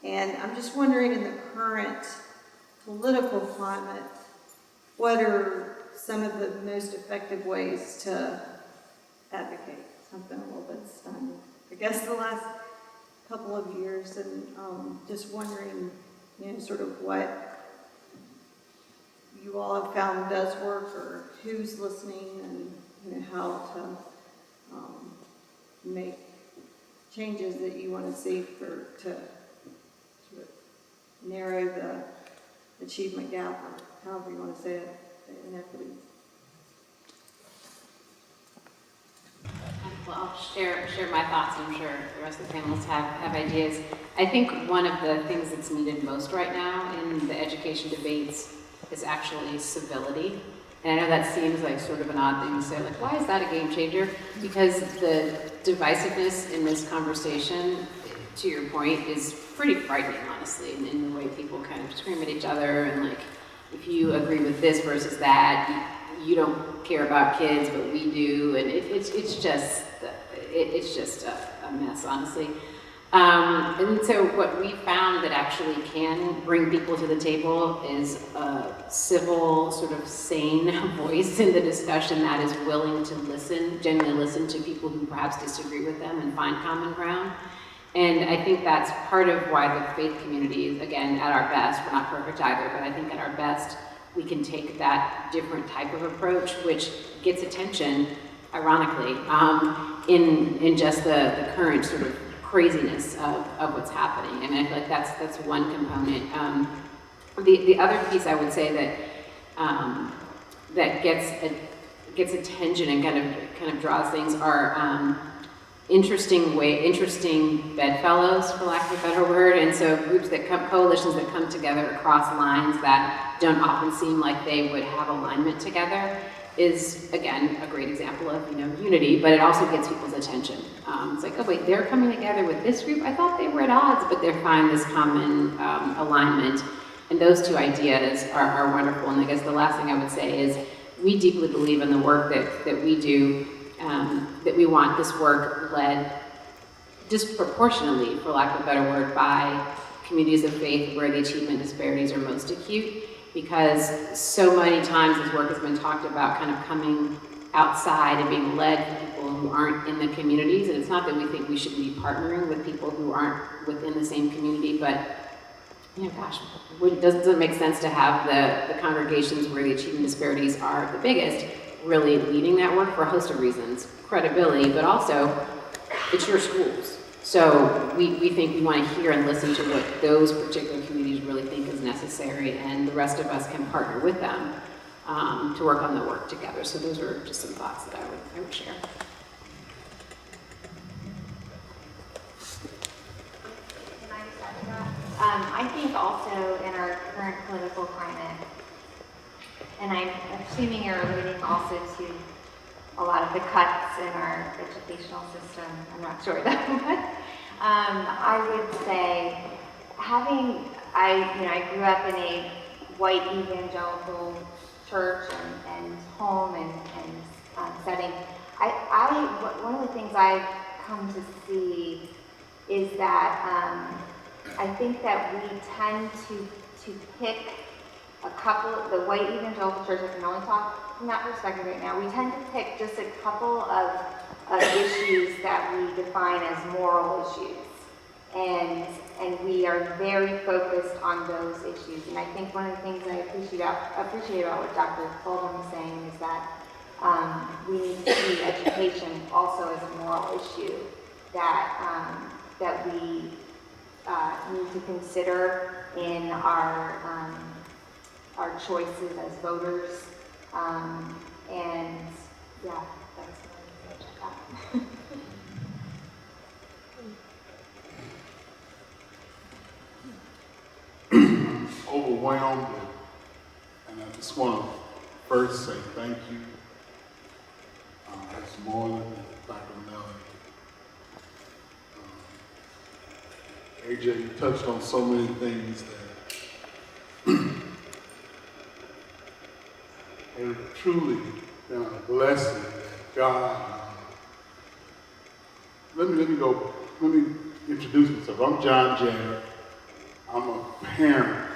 [SPEAKER 11] And I'm just wondering, in the current political climate, what are some of the most effective ways to advocate something a little bit stunned, I guess, the last couple of years, and just wondering, sort of what you all have found does work, or who's listening, and how to make changes that you want to see to sort of narrow the achievement gap, or however you want to say it. Inequities.
[SPEAKER 3] Well, I'll share my thoughts. I'm sure the rest of the panelists have ideas. I think one of the things that's needed most right now in the education debates is actually civility. And I know that seems like sort of an odd thing to say, like, why is that a game changer? Because the divisiveness in this conversation, to your point, is pretty frightening, honestly, in the way people kind of scream at each other, and like, if you agree with this versus that, you don't care about kids, but we do, and it's just a mess, honestly. And so what we found that actually can bring people to the table is a civil, sort of sane voice in the discussion that is willing to listen, genuinely listen to people who perhaps disagree with them and find common ground. And I think that's part of why the faith community is, again, at our best, we're not perfect either, but I think at our best, we can take that different type of approach, which gets attention, ironically, in just the current sort of craziness of what's happening. And I feel like that's one component. The other piece I would say that gets attention and kind of draws things are interesting bedfellows, for lack of a better word, and so groups that coalitions that come together across lines that don't often seem like they would have alignment together is, again, a great example of unity, but it also gets people's attention. It's like, oh wait, they're coming together with this group? I thought they were at odds, but they're finding this common alignment, and those two ideas are wonderful. And I guess the last thing I would say is we deeply believe in the work that we do, that we want this work led disproportionately, for lack of a better word, by communities of faith where the achievement disparities are most acute, because so many times this work has been talked about kind of coming outside and being led by people who aren't in the communities. And it's not that we think we should be partnering with people who aren't within the same community, but doesn't make sense to have the congregations where the achievement disparities are the biggest really leading that work for a host of reasons. Credibility, but also it's your schools. So we think we want to hear and listen to what those particular communities really think is necessary, and the rest of us can partner with them to work on the work together. So those are just some thoughts that I would share.
[SPEAKER 5] Can I just add to that? I think also in our current political climate, and I'm assuming you're alluding also to a lot of the cuts in our educational system. I'm not sure though. I would say I grew up in a white evangelical church and home and setting. One of the things I've come to see is that I think that we tend to pick the white evangelical church, I can only talk from that perspective right now, we tend to pick just a couple of issues that we define as moral issues. And we are very focused on those issues. And I think one of the things I appreciate about what Dr. Fulgham is saying is that we need to see education also as a moral issue that we need to consider in our choices as voters. And yeah, that's what I'm going to
[SPEAKER 12] overwhelmed, and I just want to first say thank you, Ms. Moreland and Dr. Melanie. AJ, you touched on so many things that have truly been a blessing that God. Let me introduce myself. I'm John Jared. I'm a parent.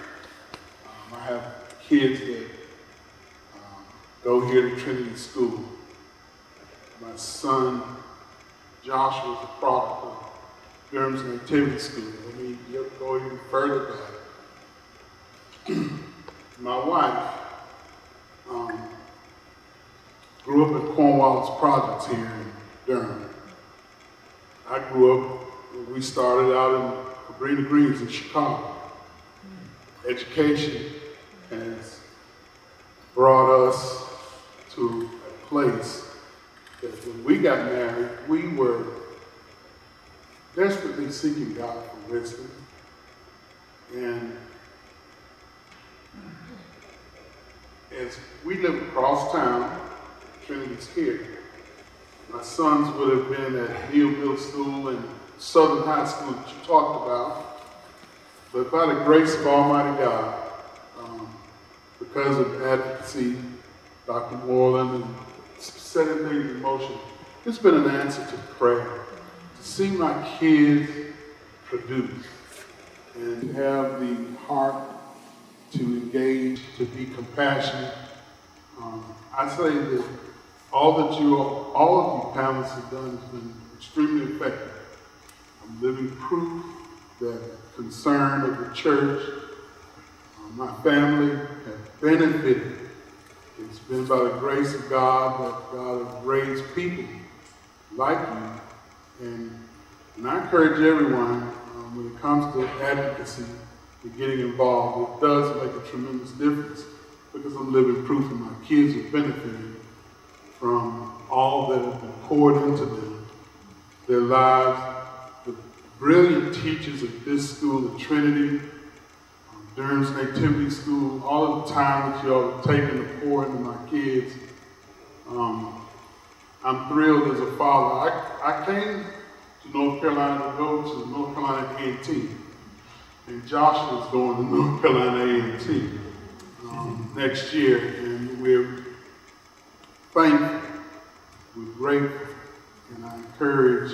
[SPEAKER 12] I have kids that go here to Trinity School. My son, Joshua, is a product of Durham's Nativity School. Let me go even further back. My wife grew up in Cornwallis Projects here in Durham. I grew up, we started out in Cabrini Greens in Chicago. Education has brought us to a place that when we got married, we were desperately seeking God for wisdom. And as we live across town, Trinity's here. My sons would have been at Neal Middle School and Southern High School that you talked about. But by the grace of Almighty God, because of advocacy, Dr. Moreland, and setting things in motion, it's been an answer to prayer. To see my kids produce and have the heart to engage, to be compassionate. I say that all of you panelists have done has been extremely effective. I'm living proof that concern of the church, my family have benefited. It's been by the grace of God that God has raised people like you. And I encourage everyone, when it comes to advocacy and getting involved, it does make a tremendous difference because I'm living proof that my kids have benefited from all that has been poured into them, their lives. The brilliant teachers at this school, at Trinity, Durham's Nativity School, all of the time that you all have taken to pour into my kids. I'm thrilled as a father. I came to North Carolina to go to North Carolina A&T, and Joshua's going to North Carolina A&T next year, and we're thankful, we're grateful, and I encourage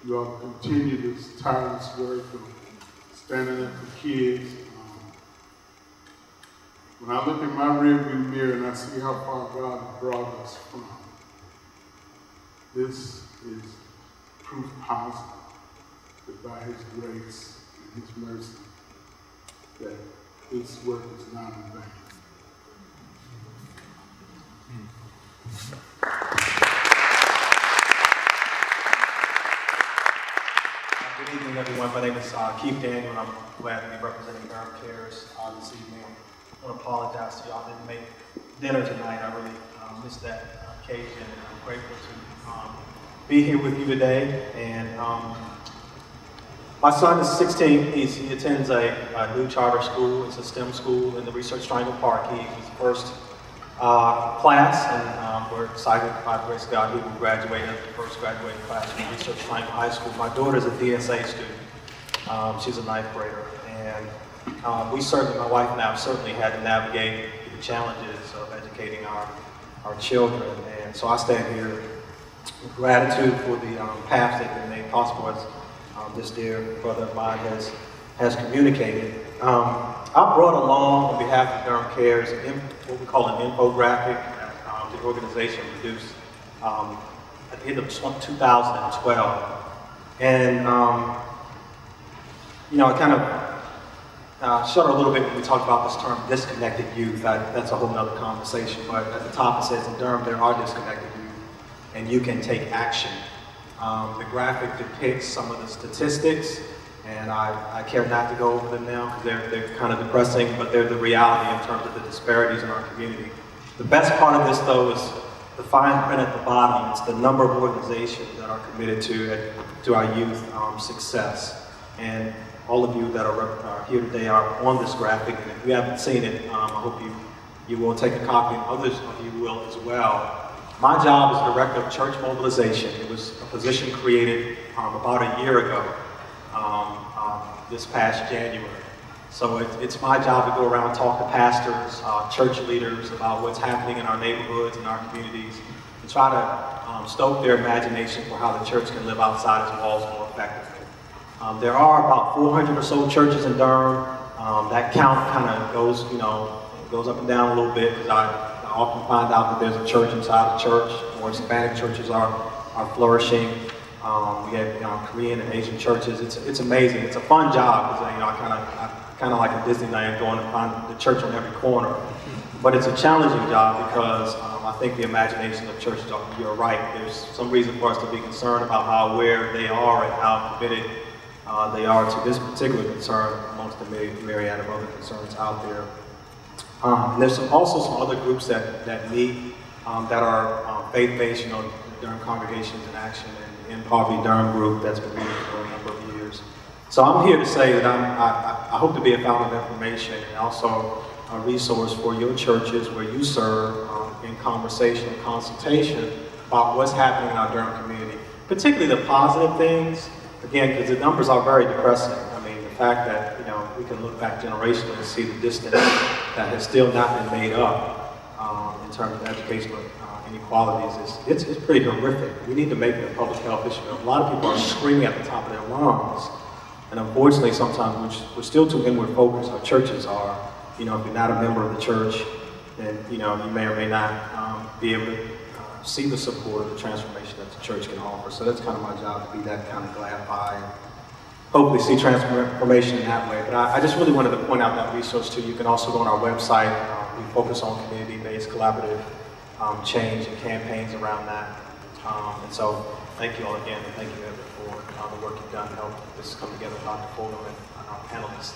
[SPEAKER 12] you all to continue this tireless work of standing up for kids. When I look in my rearview mirror and I see how far God has brought us from, this is proof positive that by His grace and His mercy, that this work is not in vain.
[SPEAKER 13] Good evening, everyone. My name is Keith Daniel, and I'm glad to be representing DurhamCares this evening. I want to apologize to y'all. I didn't make dinner tonight. I really missed that occasion, and I'm grateful to be here with you today. And my son is 16. He attends a new charter school. It's a STEM school in the Research Triangle Park. He was the first class, and we're excited by the grace of God. He will graduate as the first graduating class from Research Triangle High School. My daughter's a DSA student. She's a ninth grader, and we certainly, my wife and I, have certainly had to navigate the challenges of educating our children. And so I stand here with gratitude for the paths that have been made possible as this dear brother of mine has has communicated. I brought along, on behalf of DurhamCares, what we call an infographic that the organization produced at the end of 2012. And, you know, it kind of shudder a little bit when we talk about this term, disconnected youth. That's a whole nother conversation. But at the top it says in Durham, there are disconnected youth, and you can take action. The graphic depicts some of the statistics, and I care not to go over them now because they're kind of depressing, but they're the reality in terms of the disparities in our community. The best part of this, though, is the fine print at the bottom. It's the number of organizations that are committed to our youth success. And all of you that are here today are on this graphic, and if you haven't seen it, I hope you will take a copy, and others of you will as well. My job as Director of Church Mobilization. It was a position created about a year ago, this past January. So it's my job to go around and talk to pastors, church leaders about what's happening in our neighborhoods and our communities, and try to stoke their imagination for how the church can live outside its walls more effectively. There are about 400 or so churches in Durham. That count kind of goes, goes up and down a little bit because I often find out that there's a church inside a church, or Hispanic churches are flourishing. We have Korean and Asian churches. It's amazing. It's a fun job because I kind of like a Disneyland going to find the church on every corner. But it's a challenging job because I think the imagination of churches, you're right. There's some reason for us to be concerned about how aware they are and how committed they are to this particular concern amongst the myriad of other concerns out there. And there's also some other groups that meet that are faith-based, the Durham Congregations in Action and In Poverty Durham group that's been meeting for a number of years. So I'm here to say that I hope to be a fountain of information and also a resource for your churches where you serve in conversation and consultation about what's happening in our Durham community, particularly the positive things, again, because the numbers are very depressing. I mean, the fact that, we can look back generationally and see the distance that has still not been made up in terms of educational inequalities it's pretty horrific. We need to make it a public health issue. A lot of people are screaming at the top of their lungs, and unfortunately sometimes we're still too inward focused. Our churches are, if you're not a member of the church, then you may or may not be able to see the support, the transformation that the church can offer. So that's kind of my job, to be that kind of glad by and hopefully see transformation in that way. But I just really wanted to point out that resource too. You can also go on our website. We focus on community-based collaborative change and campaigns around that. And so thank you all again, and thank you Evan for the work you've done to help this come together, Dr. Fulgham and our panelists.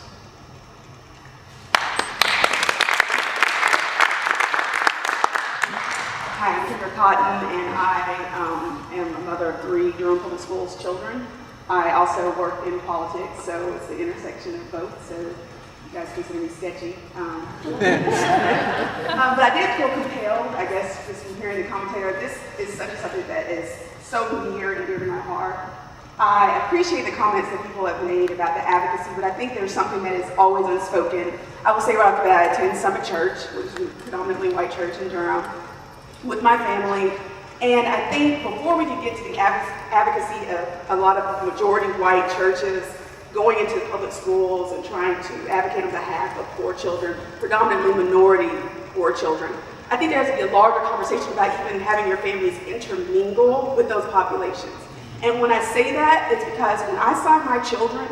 [SPEAKER 14] Hi, I'm Kendra Cotton, and I am a mother of 3 Durham Public Schools children. I also work in politics, so it's the intersection of both, so you guys consider me sketchy. But I did feel compelled, I guess, just from hearing the commentator. This is such a subject that is so near and dear to my heart. I appreciate the comments that people have made about the advocacy, but I think there's something that is always unspoken. I will say right off the bat, I attend Summit Church, which is a predominantly white church in Durham, with my family. And I think before we can get to the advocacy of a lot of majority white churches going into public schools and trying to advocate on behalf of poor children, predominantly minority poor children, I think there has to be a larger conversation about even having your families intermingle with those populations. And when I say that, it's because when I signed my children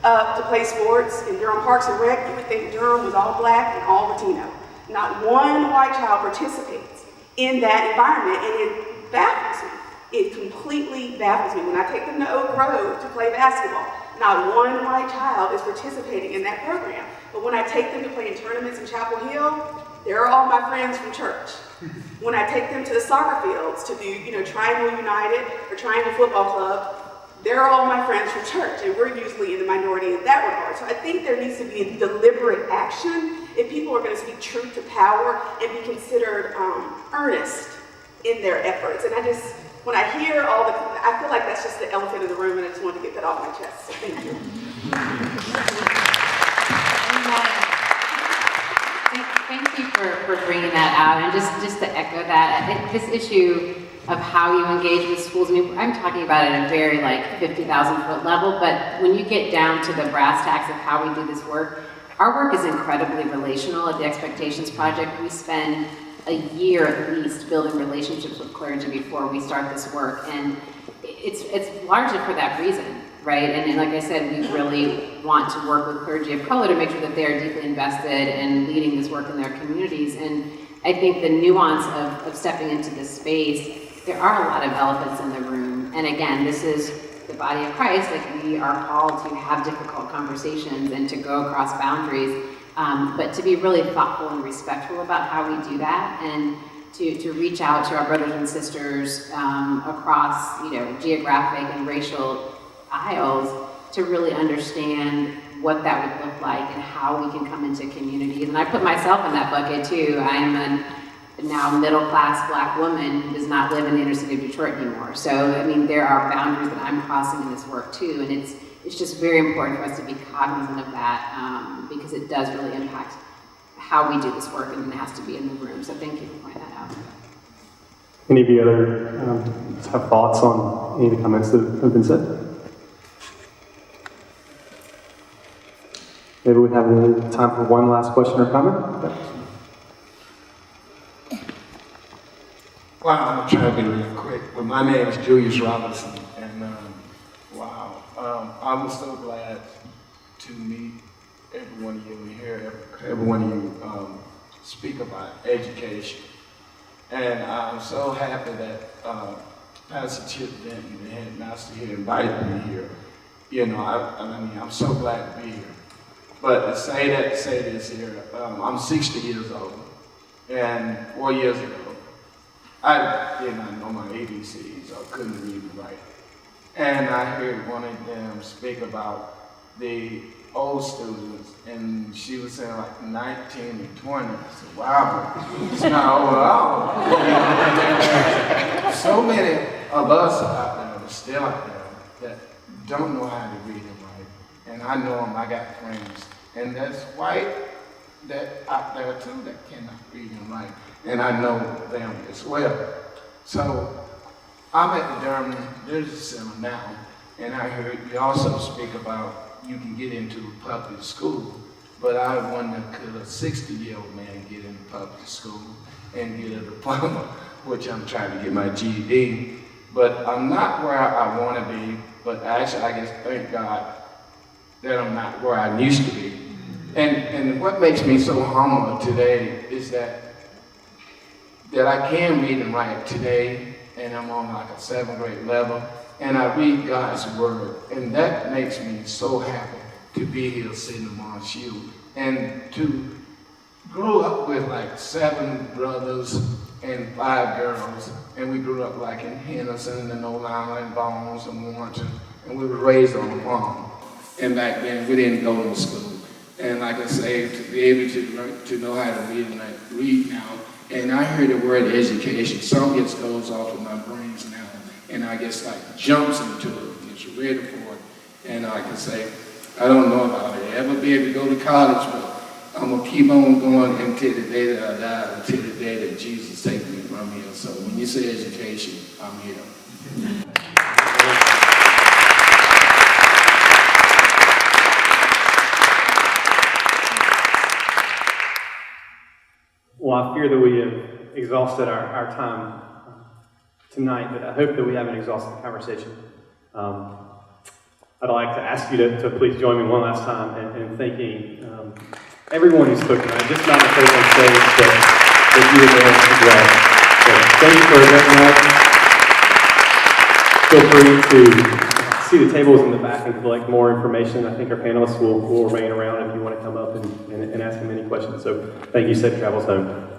[SPEAKER 14] up to play sports in Durham Parks and Rec, you would think Durham was all black and all Latino. Not one white child participates in that environment, and it baffles me. It completely baffles me. When I take them to Oak Grove to play basketball, not one white child is participating in that program. But when I take them to play in tournaments in Chapel Hill, they're all my friends from church. When I take them to the soccer fields to do, Triangle United or Triangle Football Club, they're all my friends from church, and we're usually in the minority in that regard. So I think there needs to be a deliberate action if people are going to speak truth to power and be considered earnest in their efforts. And when I hear I feel like that's just the elephant in the room, and I just wanted to get that off my chest. So thank you.
[SPEAKER 3] Thank you for bringing that out, and just to echo that, I think this issue of how you engage with schools. I mean, I'm talking about it at a very like 50,000 foot level, but when you get down to the brass tacks of how we do this work, our work is incredibly relational. At the Expectations Project, we spend a year at least building relationships with clergy before we start this work, and it's largely for that reason, right? And like I said, we really want to work with clergy of color to make sure that they are deeply invested in leading this work in their communities. And I think the nuance of stepping into this space, there are a lot of elephants in the room. And again, this is the body of Christ. Like, we are called to have difficult conversations and to go across boundaries, but to be really thoughtful and respectful about how we do that, and to reach out to our brothers and sisters across, geographic and racial aisles to really understand what that would look like and how we can come into communities. And I put myself in that bucket too. I am a now middle-class Black woman who does not live in the inner city of Detroit anymore. So, I mean, there are boundaries that I'm crossing in this work too, and it's just very important for us to be cognizant of that, because it does really impact how we do this work, and it has to be in the room. So thank you for pointing that out.
[SPEAKER 2] Any of you other have thoughts on any of the comments that have been said? Maybe we have time for one last question or comment.
[SPEAKER 15] Well, I'm going to try to be real quick. Well, my name is Julius Robinson, and wow, I was so glad to meet every one of you here, every one of you speak about education. And I'm so happy that Pastor Chip Denton, the headmaster here, invited me here. I'm so glad to be here. But to say this here, I'm 60 years old, and 4 years ago, I did not know my ABCs, I couldn't read and write. And I heard one of them speak about the old students, and she was saying like 19 and 20. I said, wow, it's not old at all. So many of us out there are still out there that don't know how to read and write. And I know them, I got friends. And that's white that out there too that cannot read and write. And I know them as well. So I'm at the Durham Literacy Center now, and I heard you also speak about you can get into public school, but I wonder, could a 60-year-old man get into public school and get a diploma, which I'm trying to get my GED, but I'm not where I want to be, but actually I just thank God that I'm not where I used to be. And what makes me so humble today is that I can read and write today, and I'm on like a 7th grade level, and I read God's word, and that makes me so happy to be here sitting amongst you, and to grow up with like 7 brothers and 5 girls, and we grew up like in Henderson and Old Island, Bones and Warrenton, and we were raised on a farm. And back then we didn't go to school. And like I say, to be able to know how to read and read now, and I hear the word education, something just goes off of my brains now, and I just like jumps into it, and it's ready for it. And like I say, I don't know if I'll ever be able to go to college, but I'm gonna keep on going until the day that I die, until the day that Jesus takes me from here. So when you say education, I'm here.
[SPEAKER 2] Well, I fear that we have exhausted our time tonight, but I hope that we haven't exhausted the conversation. I'd like to ask you to please join me one last time in thanking everyone who spoke tonight, just not the folks on stage, but you and Gayle as well. So thank you for everyone. Feel free to see the tables in the back and collect more information. I think our panelists will remain around if you want to come up and ask them any questions. So thank you. Safe travels home.